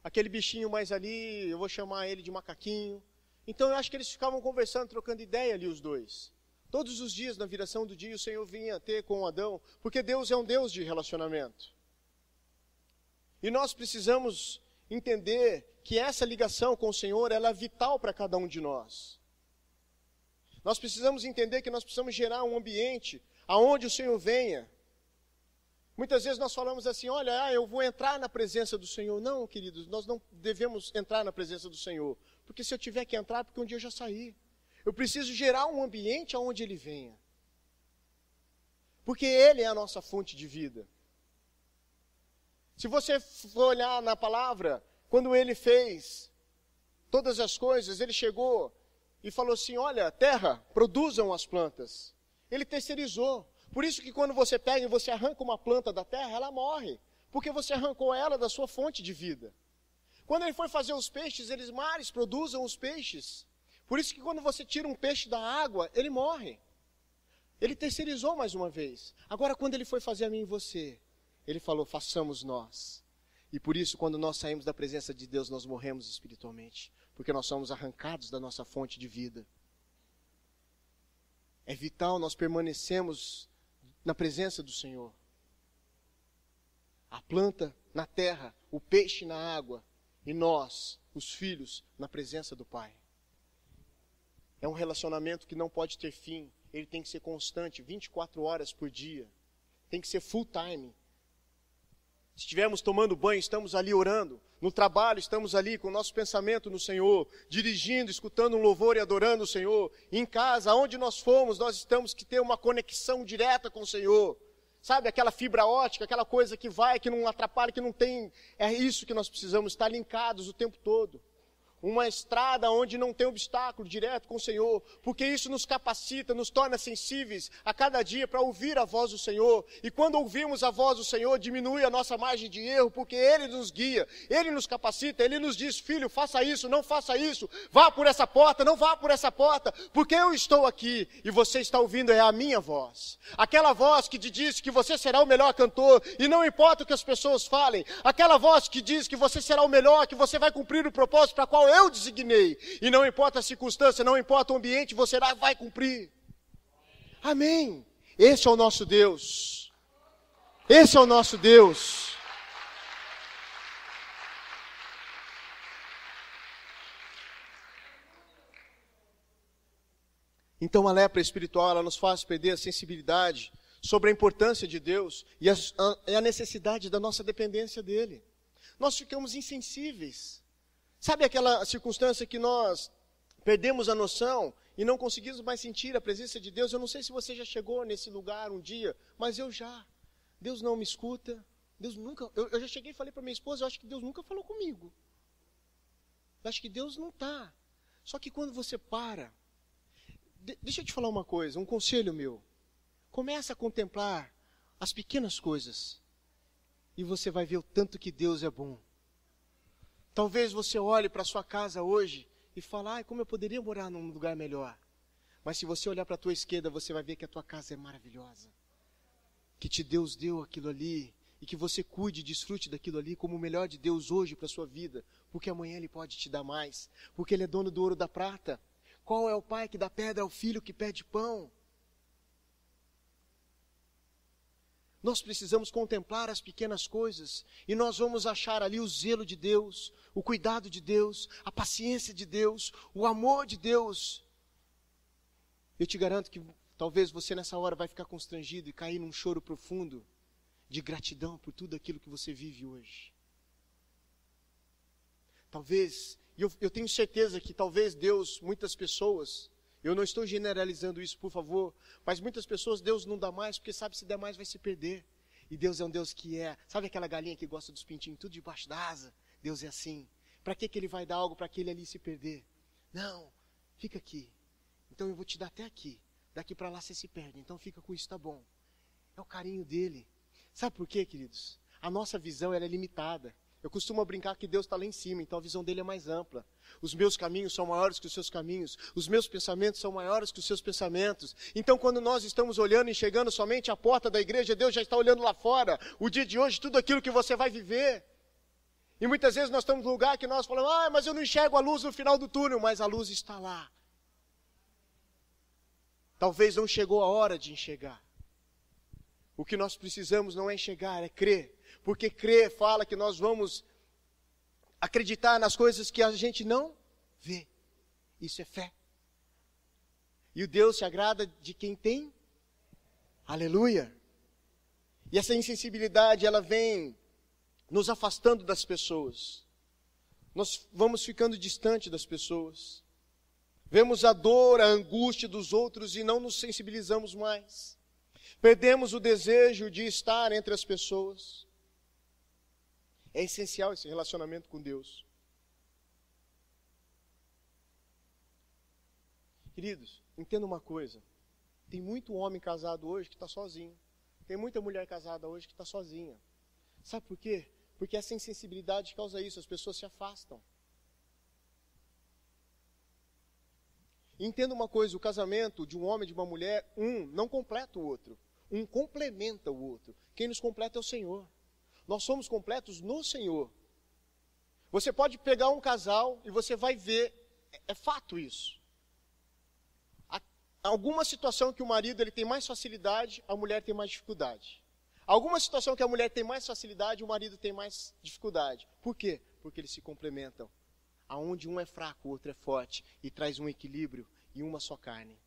Aquele bichinho mais ali, eu vou chamar ele de macaquinho. Então eu acho que eles ficavam conversando, trocando ideia ali os dois. Todos os dias, na viração do dia, o Senhor vinha ter com Adão, porque Deus é um Deus de relacionamento. E nós precisamos entender que essa ligação com o Senhor, ela é vital para cada um de nós. Nós precisamos entender que nós precisamos gerar um ambiente aonde o Senhor venha. Muitas vezes nós falamos assim, olha, eu vou entrar na presença do Senhor. Não, queridos, nós não devemos entrar na presença do Senhor. Porque se eu tiver que entrar, porque um dia eu já saí. Eu preciso gerar um ambiente aonde Ele venha. Porque Ele é a nossa fonte de vida. Se você for olhar na palavra, quando Ele fez todas as coisas, Ele chegou e falou assim, olha, terra, produzam as plantas. Ele terceirizou. Por isso que quando você pega e você arranca uma planta da terra, ela morre. Porque você arrancou ela da sua fonte de vida. Quando Ele foi fazer os peixes, eles mares produzam os peixes. Por isso que quando você tira um peixe da água, ele morre. Ele terceirizou mais uma vez. Agora, quando Ele foi fazer a mim e você, Ele falou, façamos nós. E por isso, quando nós saímos da presença de Deus, nós morremos espiritualmente. Porque nós somos arrancados da nossa fonte de vida. É vital nós permanecermos na presença do Senhor. A planta na terra, o peixe na água, e nós, os filhos, na presença do Pai. É um relacionamento que não pode ter fim. Ele tem que ser constante, 24 horas por dia. Tem que ser full time. Se estivermos tomando banho, estamos ali orando. No trabalho, estamos ali com o nosso pensamento no Senhor. Dirigindo, escutando um louvor e adorando o Senhor. Em casa, aonde nós formos, nós temos que ter uma conexão direta com o Senhor. Sabe, aquela fibra ótica, aquela coisa que vai, que não atrapalha, que não tem... É isso que nós precisamos, estar linkados o tempo todo. Uma estrada onde não tem obstáculo direto com o Senhor, porque isso nos capacita, nos torna sensíveis a cada dia para ouvir a voz do Senhor. E quando ouvimos a voz do Senhor, diminui a nossa margem de erro, porque Ele nos guia, Ele nos capacita, Ele nos diz, filho, faça isso, não faça isso, vá por essa porta, não vá por essa porta, porque eu estou aqui e você está ouvindo é a minha voz. Aquela voz que te diz que você será o melhor cantor e não importa o que as pessoas falem, aquela voz que diz que você será o melhor, que você vai cumprir o propósito para qual eu designei. E não importa a circunstância, não importa o ambiente, você vai cumprir. Amém. Esse é o nosso Deus. Esse é o nosso Deus. Então a lepra espiritual, ela nos faz perder a sensibilidade sobre a importância de Deus e a necessidade da nossa dependência dEle. Nós ficamos insensíveis. Sabe aquela circunstância que nós perdemos a noção e não conseguimos mais sentir a presença de Deus? Eu não sei se você já chegou nesse lugar um dia, mas eu já. Deus não me escuta. Deus nunca... Eu já cheguei e falei para minha esposa, eu acho que Deus nunca falou comigo. Eu acho que Deus não está. Só que quando você para... Deixa eu te falar uma coisa, um conselho meu. Começa a contemplar as pequenas coisas. E você vai ver o tanto que Deus é bom. Talvez você olhe para a sua casa hoje e fale, ai, como eu poderia morar num lugar melhor. Mas se você olhar para a tua esquerda, você vai ver que a tua casa é maravilhosa. Que Deus deu aquilo ali. E que você cuide e desfrute daquilo ali como o melhor de Deus hoje para a sua vida. Porque amanhã Ele pode te dar mais. Porque Ele é dono do ouro e da prata. Qual é o pai que dá pedra ao filho que pede pão? Nós precisamos contemplar as pequenas coisas e nós vamos achar ali o zelo de Deus, o cuidado de Deus, a paciência de Deus, o amor de Deus. Eu te garanto que talvez você nessa hora vai ficar constrangido e cair num choro profundo de gratidão por tudo aquilo que você vive hoje. Talvez E eu tenho certeza que talvez Deus, muitas pessoas, eu não estou generalizando isso, por favor, mas muitas pessoas Deus não dá mais, porque sabe, se der mais vai se perder. E Deus é um Deus que sabe aquela galinha que gosta dos pintinhos tudo debaixo da asa? Deus é assim. Para que Ele vai dar algo para aquele ali se perder? Não, fica aqui. Então eu vou te dar até aqui. Daqui para lá você se perde, então fica com isso, tá bom. É o carinho dele. Sabe por quê, queridos? A nossa visão ela é limitada. Eu costumo brincar que Deus está lá em cima, então a visão dele é mais ampla. Os meus caminhos são maiores que os seus caminhos. Os meus pensamentos são maiores que os seus pensamentos. Então quando nós estamos olhando e enxergando somente a porta da igreja, Deus já está olhando lá fora. O dia de hoje, tudo aquilo que você vai viver. E muitas vezes nós estamos num lugar que nós falamos, mas eu não enxergo a luz no final do túnel, mas a luz está lá. Talvez não chegou a hora de enxergar. O que nós precisamos não é enxergar, é crer. Porque crer fala que nós vamos acreditar nas coisas que a gente não vê. Isso é fé. E o Deus se agrada de quem tem. Aleluia. E essa insensibilidade, ela vem nos afastando das pessoas. Nós vamos ficando distante das pessoas. Vemos a dor, a angústia dos outros e não nos sensibilizamos mais. Perdemos o desejo de estar entre as pessoas. É essencial esse relacionamento com Deus. Queridos, entenda uma coisa. Tem muito homem casado hoje que está sozinho. Tem muita mulher casada hoje que está sozinha. Sabe por quê? Porque essa insensibilidade causa isso, as pessoas se afastam. Entenda uma coisa, o casamento de um homem e de uma mulher, um não completa o outro. Um complementa o outro. Quem nos completa é o Senhor. Nós somos completos no Senhor. Você pode pegar um casal e você vai ver, é fato isso. Alguma situação que o marido ele tem mais facilidade, a mulher tem mais dificuldade. Alguma situação que a mulher tem mais facilidade, o marido tem mais dificuldade. Por quê? Porque eles se complementam. Aonde um é fraco, o outro é forte, e traz um equilíbrio e uma só carne.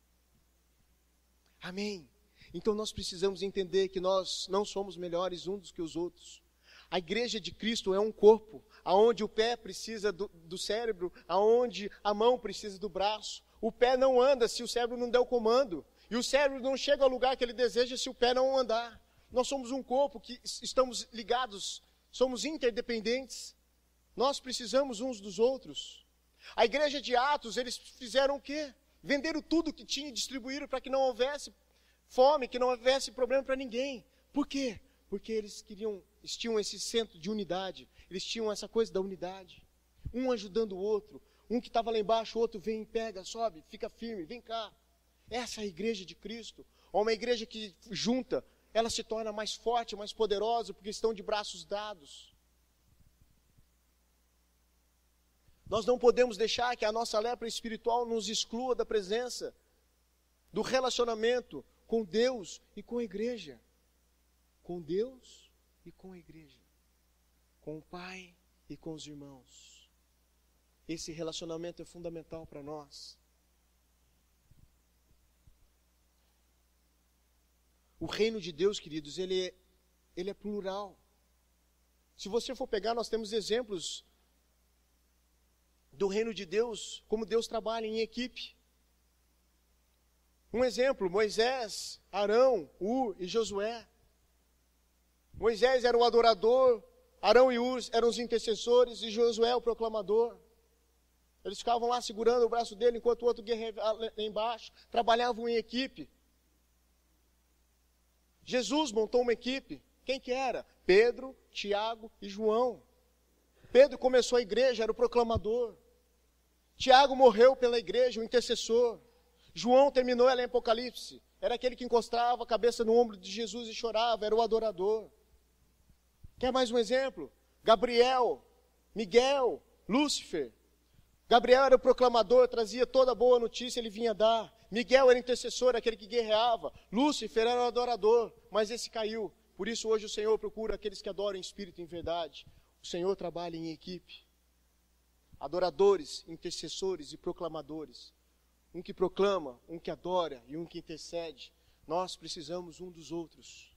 Amém? Então nós precisamos entender que nós não somos melhores uns que os outros. A igreja de Cristo é um corpo, aonde o pé precisa do cérebro, aonde a mão precisa do braço. O pé não anda se o cérebro não der o comando. E o cérebro não chega ao lugar que ele deseja se o pé não andar. Nós somos um corpo que estamos ligados, somos interdependentes. Nós precisamos uns dos outros. A igreja de Atos, eles fizeram o quê? Venderam tudo que tinha e distribuíram para que não houvesse fome, que não houvesse problema para ninguém. Por quê? Porque eles tinham esse centro de unidade. Eles tinham essa coisa da unidade. Um ajudando o outro. Um que estava lá embaixo, o outro vem, pega, sobe, fica firme, vem cá. Essa é a igreja de Cristo. Ou uma igreja que junta, ela se torna mais forte, mais poderosa, porque estão de braços dados. Nós não podemos deixar que a nossa lepra espiritual nos exclua da presença, do relacionamento com Deus e com a igreja. Com Deus e com a igreja. Com o Pai e com os irmãos. Esse relacionamento é fundamental para nós. O reino de Deus, queridos, ele é plural. Se você for pegar, nós temos exemplos do reino de Deus, como Deus trabalha em equipe. Um exemplo, Moisés, Arão, Ur e Josué. Moisés era o adorador, Arão e Ur eram os intercessores e Josué o proclamador. Eles ficavam lá segurando o braço dele enquanto o outro guerreiro lá embaixo, trabalhavam em equipe. Jesus montou uma equipe. Quem que era? Pedro, Tiago e João. Pedro começou a igreja, era o proclamador. Tiago morreu pela igreja, o intercessor. João terminou ela em Apocalipse. Era aquele que encostava a cabeça no ombro de Jesus e chorava, era o adorador. Quer mais um exemplo? Gabriel, Miguel, Lúcifer. Gabriel era o proclamador, trazia toda a boa notícia, ele vinha dar. Miguel era intercessor, aquele que guerreava. Lúcifer era o adorador, mas esse caiu. Por isso hoje o Senhor procura aqueles que adoram em espírito e em verdade. O Senhor trabalha em equipe. Adoradores, intercessores e proclamadores. Um que proclama, um que adora e um que intercede. Nós precisamos um dos outros.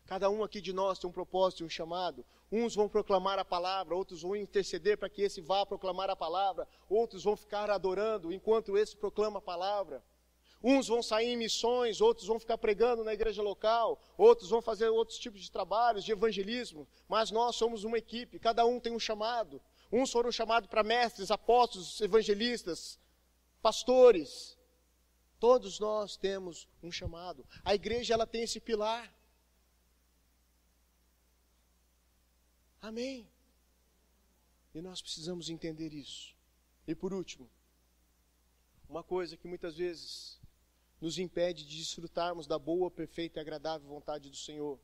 Cada um aqui de nós tem um propósito e um chamado. Uns vão proclamar a palavra, outros vão interceder para que esse vá proclamar a palavra, outros vão ficar adorando enquanto esse proclama a palavra. Uns vão sair em missões, outros vão ficar pregando na igreja local, outros vão fazer outros tipos de trabalhos, de evangelismo, mas nós somos uma equipe, cada um tem um chamado. Uns foram chamados para mestres, apóstolos, evangelistas, pastores. Todos nós temos um chamado. A igreja, ela tem esse pilar. Amém? E nós precisamos entender isso. E por último, uma coisa que muitas vezes nos impede de desfrutarmos da boa, perfeita e agradável vontade do Senhor.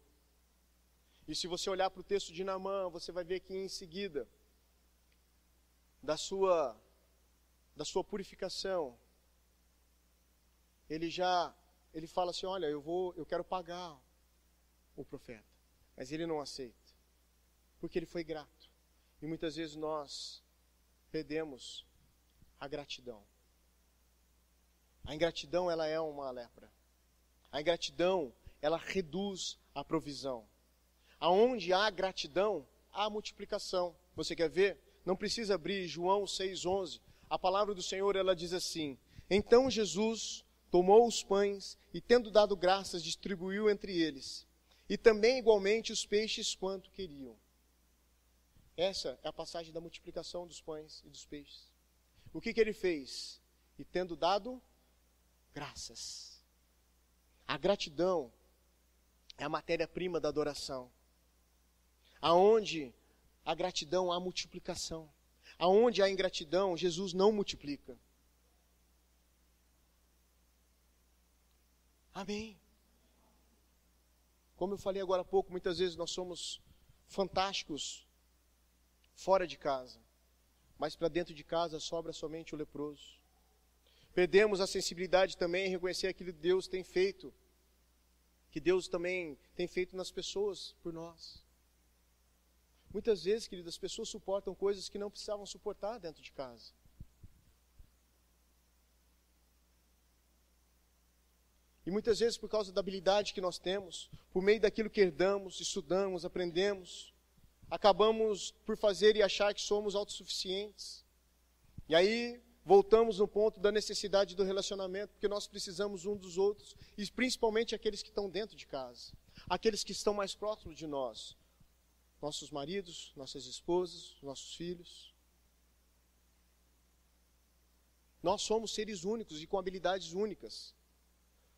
E se você olhar para o texto de Naamã, você vai ver que em seguida da sua purificação, ele fala assim, olha, eu quero pagar o profeta. Mas ele não aceita, porque ele foi grato. E muitas vezes nós perdemos a gratidão. A ingratidão, ela é uma lepra. A ingratidão, ela reduz a provisão. Aonde há gratidão, há multiplicação. Você quer ver? Não precisa abrir João 6,11. A palavra do Senhor, ela diz assim, então Jesus tomou os pães e, tendo dado graças, distribuiu entre eles. E também, igualmente, os peixes quanto queriam. Essa é a passagem da multiplicação dos pães e dos peixes. O que ele fez? E tendo dado graças. A gratidão é a matéria-prima da adoração. Aonde a gratidão há multiplicação. Aonde há ingratidão, Jesus não multiplica. Amém. Como eu falei agora há pouco, muitas vezes nós somos fantásticos fora de casa, mas para dentro de casa sobra somente o leproso. Perdemos a sensibilidade também em reconhecer aquilo que Deus tem feito, que Deus também tem feito nas pessoas por nós. Muitas vezes, queridos, as pessoas suportam coisas que não precisavam suportar dentro de casa. E muitas vezes, por causa da habilidade que nós temos, por meio daquilo que herdamos, estudamos, aprendemos, acabamos por fazer e achar que somos autossuficientes. E aí, voltamos no ponto da necessidade do relacionamento, porque nós precisamos um dos outros, e principalmente aqueles que estão dentro de casa, aqueles que estão mais próximos de nós, nossos maridos, nossas esposas, nossos filhos. Nós somos seres únicos e com habilidades únicas.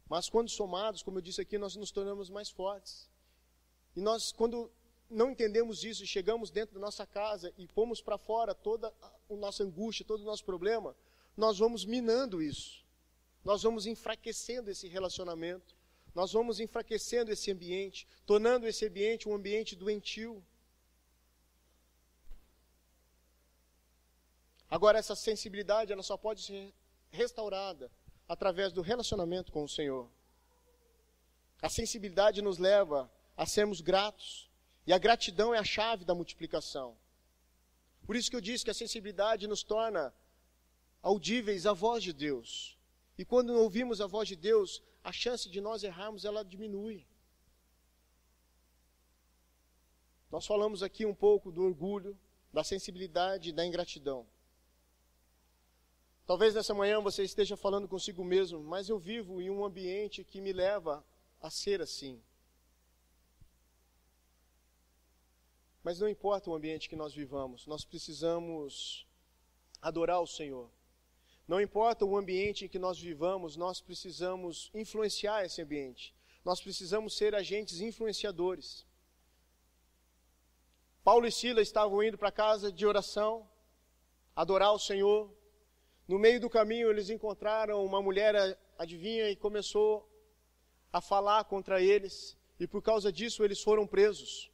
Mas quando somados, como eu disse aqui, nós nos tornamos mais fortes. E nós, quando não entendemos isso e chegamos dentro da nossa casa e pomos para fora toda a nossa angústia, todo o nosso problema, nós vamos minando isso. Nós vamos enfraquecendo esse relacionamento. Nós vamos enfraquecendo esse ambiente, tornando esse ambiente um ambiente doentio. Agora, essa sensibilidade, ela só pode ser restaurada através do relacionamento com o Senhor. A sensibilidade nos leva a sermos gratos. E a gratidão é a chave da multiplicação. Por isso que eu disse que a sensibilidade nos torna audíveis à voz de Deus. E quando ouvimos a voz de Deus, a chance de nós errarmos, ela diminui. Nós falamos aqui um pouco do orgulho, da sensibilidade e da ingratidão. Talvez nessa manhã você esteja falando consigo mesmo, mas eu vivo em um ambiente que me leva a ser assim. Mas não importa o ambiente que nós vivamos, nós precisamos adorar o Senhor. Não importa o ambiente em que nós vivamos, nós precisamos influenciar esse ambiente. Nós precisamos ser agentes influenciadores. Paulo e Silas estavam indo para a casa de oração, adorar o Senhor. No meio do caminho eles encontraram uma mulher adivinha e começou a falar contra eles. E por causa disso eles foram presos.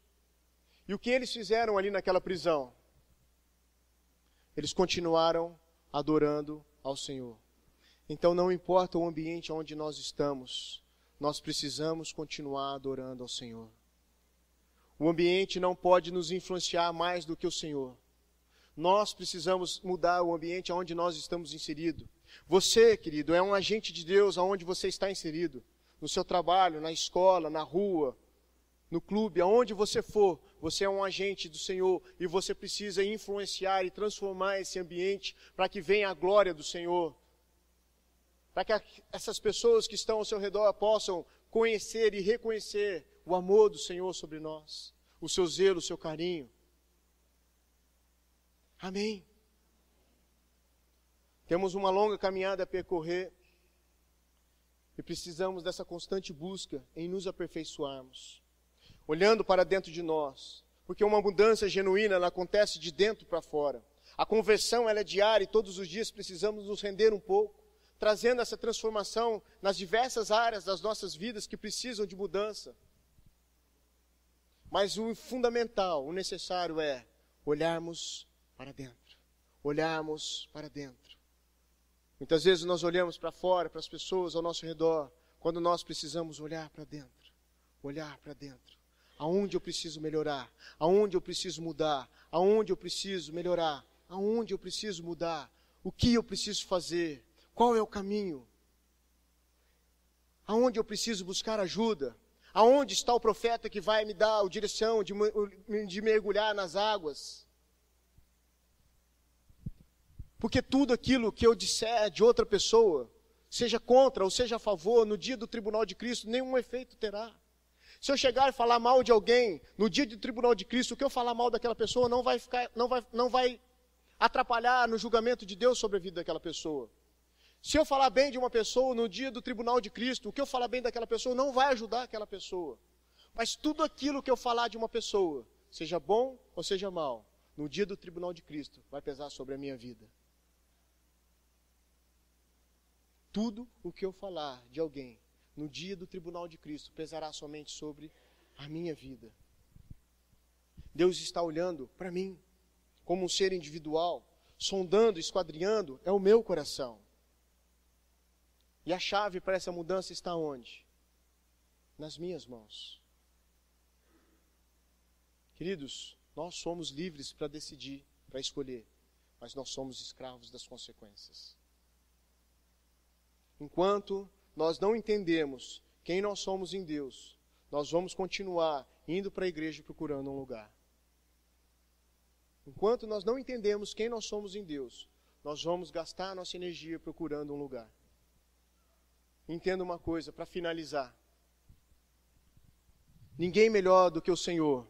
E o que eles fizeram ali naquela prisão? Eles continuaram adorando ao Senhor. Então não importa o ambiente onde nós estamos, nós precisamos continuar adorando ao Senhor. O ambiente não pode nos influenciar mais do que o Senhor. Nós precisamos mudar o ambiente onde nós estamos inseridos. Você, querido, é um agente de Deus aonde você está inserido. No seu trabalho, na escola, na rua, no clube, aonde você for, você é um agente do Senhor e você precisa influenciar e transformar esse ambiente para que venha a glória do Senhor. Para que essas pessoas que estão ao seu redor possam conhecer e reconhecer o amor do Senhor sobre nós, o seu zelo, o seu carinho. Amém. Temos uma longa caminhada a percorrer e precisamos dessa constante busca em nos aperfeiçoarmos, olhando para dentro de nós, porque uma mudança genuína ela acontece de dentro para fora. A conversão ela é diária e todos os dias precisamos nos render um pouco, trazendo essa transformação nas diversas áreas das nossas vidas que precisam de mudança. Mas o fundamental, o necessário é olharmos para dentro. Olharmos para dentro. Muitas vezes nós olhamos para fora, para as pessoas ao nosso redor, quando nós precisamos olhar para dentro. Olhar para dentro. Aonde eu preciso melhorar? Aonde eu preciso mudar? Aonde eu preciso melhorar? Aonde eu preciso mudar? O que eu preciso fazer? Qual é o caminho? Aonde eu preciso buscar ajuda? Aonde está o profeta que vai me dar a direção de mergulhar nas águas? Porque tudo aquilo que eu disser de outra pessoa, seja contra ou seja a favor, no dia do tribunal de Cristo, nenhum efeito terá. Se eu chegar e falar mal de alguém, no dia do tribunal de Cristo, o que eu falar mal daquela pessoa não vai atrapalhar no julgamento de Deus sobre a vida daquela pessoa. Se eu falar bem de uma pessoa no dia do tribunal de Cristo, o que eu falar bem daquela pessoa não vai ajudar aquela pessoa. Mas tudo aquilo que eu falar de uma pessoa, seja bom ou seja mal, no dia do tribunal de Cristo, vai pesar sobre a minha vida. Tudo o que eu falar de alguém, no dia do tribunal de Cristo, pesará somente sobre a minha vida. Deus está olhando para mim, como um ser individual, sondando, esquadrinhando, é o meu coração. E a chave para essa mudança está onde? Nas minhas mãos. Queridos, nós somos livres para decidir, para escolher, mas nós somos escravos das consequências. Enquanto nós não entendemos quem nós somos em Deus, nós vamos continuar indo para a igreja procurando um lugar. Enquanto nós não entendemos quem nós somos em Deus, nós vamos gastar a nossa energia procurando um lugar. Entenda uma coisa, para finalizar. Ninguém melhor do que o Senhor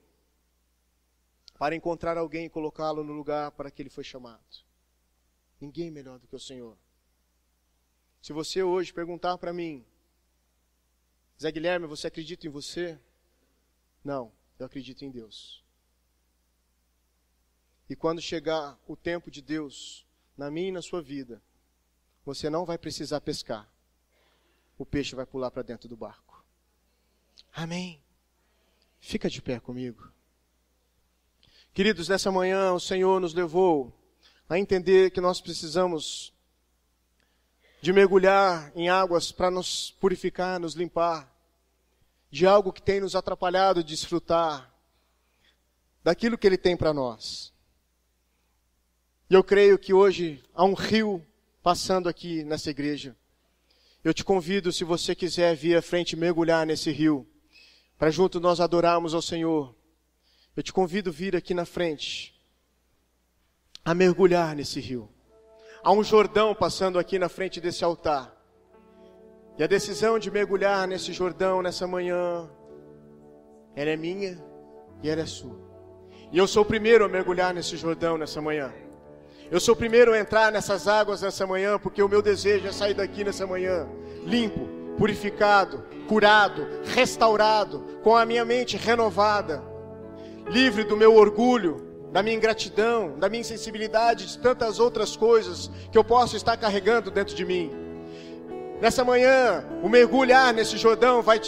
para encontrar alguém e colocá-lo no lugar para que ele foi chamado. Ninguém melhor do que o Senhor. Se você hoje perguntar para mim, Zé Guilherme, você acredita em você? Não, eu acredito em Deus. E quando chegar o tempo de Deus na minha e na sua vida, você não vai precisar pescar. O peixe vai pular para dentro do barco. Amém. Fica de pé comigo. Queridos, nessa manhã o Senhor nos levou a entender que nós precisamos de mergulhar em águas para nos purificar, nos limpar de algo que tem nos atrapalhado de desfrutar daquilo que Ele tem para nós. E eu creio que hoje há um rio passando aqui nessa igreja. Eu te convido, se você quiser vir à frente e mergulhar nesse rio, para junto nós adorarmos ao Senhor. Eu te convido a vir aqui na frente, a mergulhar nesse rio. Há um Jordão passando aqui na frente desse altar. E a decisão de mergulhar nesse Jordão nessa manhã, ela é minha e ela é sua. E eu sou o primeiro a mergulhar nesse Jordão nessa manhã. Eu sou o primeiro a entrar nessas águas nessa manhã, porque o meu desejo é sair daqui nessa manhã, limpo, purificado, curado, restaurado, com a minha mente renovada, livre do meu orgulho, da minha ingratidão, da minha insensibilidade, de tantas outras coisas que eu posso estar carregando dentro de mim. Nessa manhã, o mergulhar nesse Jordão vai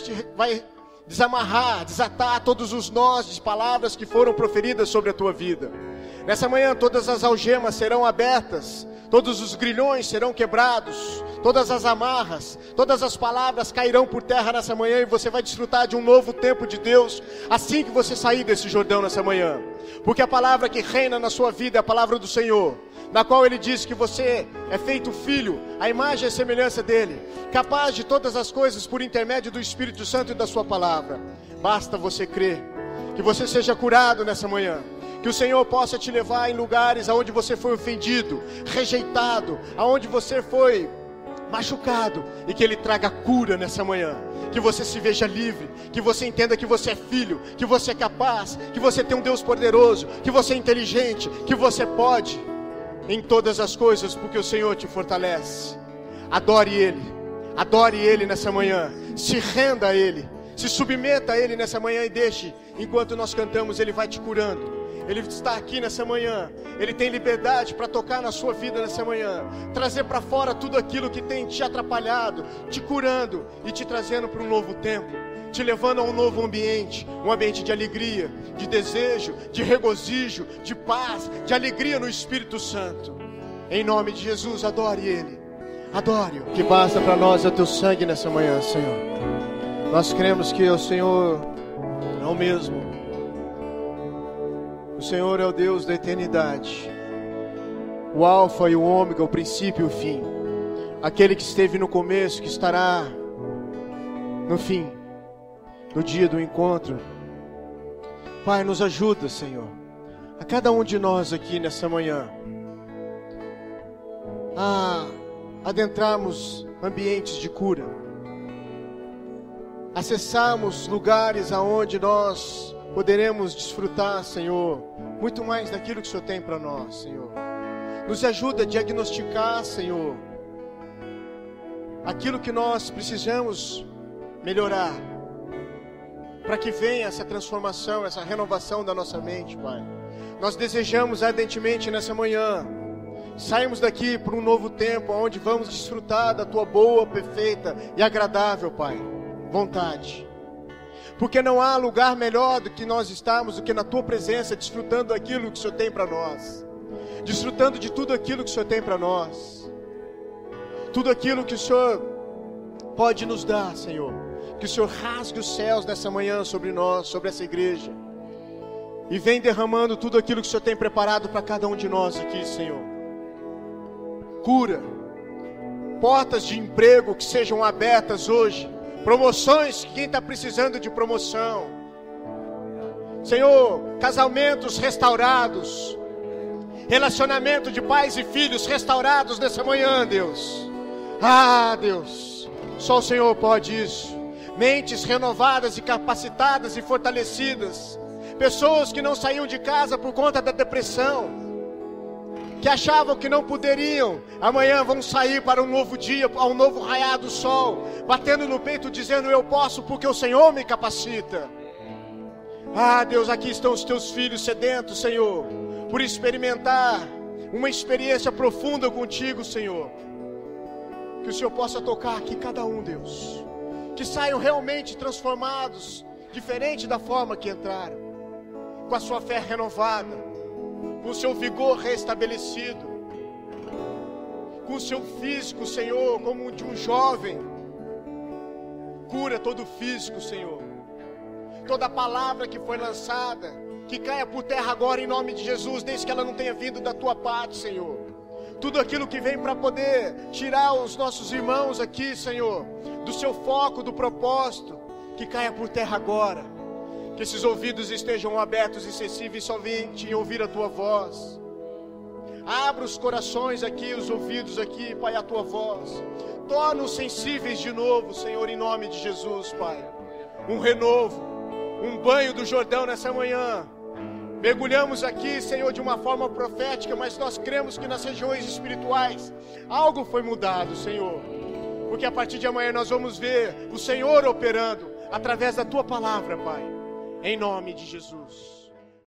desamarrar, desatar todos os nós de palavras que foram proferidas sobre a tua vida. Nessa manhã todas as algemas serão abertas, todos os grilhões serão quebrados, todas as amarras, todas as palavras cairão por terra nessa manhã, e você vai desfrutar de um novo tempo de Deus, assim que você sair desse Jordão nessa manhã. Porque a palavra que reina na sua vida é a palavra do Senhor, na qual Ele diz que você é feito filho, a imagem e a semelhança dEle, capaz de todas as coisas por intermédio do Espírito Santo e da sua palavra. Basta você crer, que você seja curado nessa manhã, que o Senhor possa te levar em lugares aonde você foi ofendido, rejeitado, aonde você foi machucado, e que Ele traga cura nessa manhã, que você se veja livre, que você entenda que você é filho, que você é capaz, que você tem um Deus poderoso, que você é inteligente, que você pode em todas as coisas, porque o Senhor te fortalece. Adore Ele nessa manhã, se renda a Ele, se submeta a Ele nessa manhã e deixe, enquanto nós cantamos, Ele vai te curando. Ele está aqui nessa manhã, Ele tem liberdade para tocar na sua vida nessa manhã, trazer para fora tudo aquilo que tem te atrapalhado, te curando e te trazendo para um novo tempo, te levando a um novo ambiente, um ambiente de alegria, de desejo, de regozijo, de paz, de alegria no Espírito Santo. Em nome de Jesus, adore Ele, adore-o. O que basta para nós é o Teu sangue nessa manhã, Senhor. Nós cremos que o Senhor é o mesmo. O Senhor é o Deus da eternidade, o Alfa e o Ômega, o princípio e o fim, aquele que esteve no começo, que estará no fim, no dia do encontro. Pai, nos ajuda, Senhor, a cada um de nós aqui nessa manhã, a adentrarmos ambientes de cura, acessarmos lugares aonde nós poderemos desfrutar, Senhor, muito mais daquilo que o Senhor tem para nós, Senhor. Nos ajuda a diagnosticar, Senhor, aquilo que nós precisamos melhorar, para que venha essa transformação, essa renovação da nossa mente, Pai. Nós desejamos ardentemente nessa manhã sairmos daqui para um novo tempo, onde vamos desfrutar da Tua boa, perfeita e agradável, Pai, vontade. Porque não há lugar melhor do que nós estarmos do que na Tua presença, desfrutando daquilo que o Senhor tem para nós, desfrutando de tudo aquilo que o Senhor tem para nós, tudo aquilo que o Senhor pode nos dar, Senhor. Que o Senhor rasgue os céus nessa manhã sobre nós, sobre essa igreja, e vem derramando tudo aquilo que o Senhor tem preparado para cada um de nós aqui, Senhor. Cura, portas de emprego que sejam abertas hoje, promoções, quem está precisando de promoção, Senhor, casamentos restaurados, relacionamento de pais e filhos restaurados nessa manhã, Deus. Ah, Deus, só o Senhor pode isso. Mentes renovadas e capacitadas e fortalecidas, pessoas que não saíam de casa por conta da depressão, que achavam que não poderiam, amanhã vão sair para um novo dia, a um novo raiar do sol, batendo no peito dizendo: eu posso porque o Senhor me capacita. Ah, Deus, aqui estão os Teus filhos sedentos, Senhor, por experimentar uma experiência profunda contigo, Senhor. Que o Senhor possa tocar aqui cada um, Deus, que saiam realmente transformados, diferente da forma que entraram, com a sua fé renovada, com o seu vigor restabelecido, com o seu físico, Senhor, como de um jovem. Cura todo o físico, Senhor. Toda palavra que foi lançada, que caia por terra agora em nome de Jesus, desde que ela não tenha vindo da Tua parte, Senhor. Tudo aquilo que vem para poder tirar os nossos irmãos aqui, Senhor, do seu foco, do propósito, que caia por terra agora. Que esses ouvidos estejam abertos e sensíveis somente em ouvir a Tua voz. Abra os corações aqui, os ouvidos aqui, Pai, a Tua voz. Torna-os sensíveis de novo, Senhor, em nome de Jesus, Pai. Um renovo, um banho do Jordão nessa manhã. Mergulhamos aqui, Senhor, de uma forma profética, mas nós cremos que nas regiões espirituais algo foi mudado, Senhor. Porque a partir de amanhã nós vamos ver o Senhor operando através da Tua palavra, Pai. Em nome de Jesus.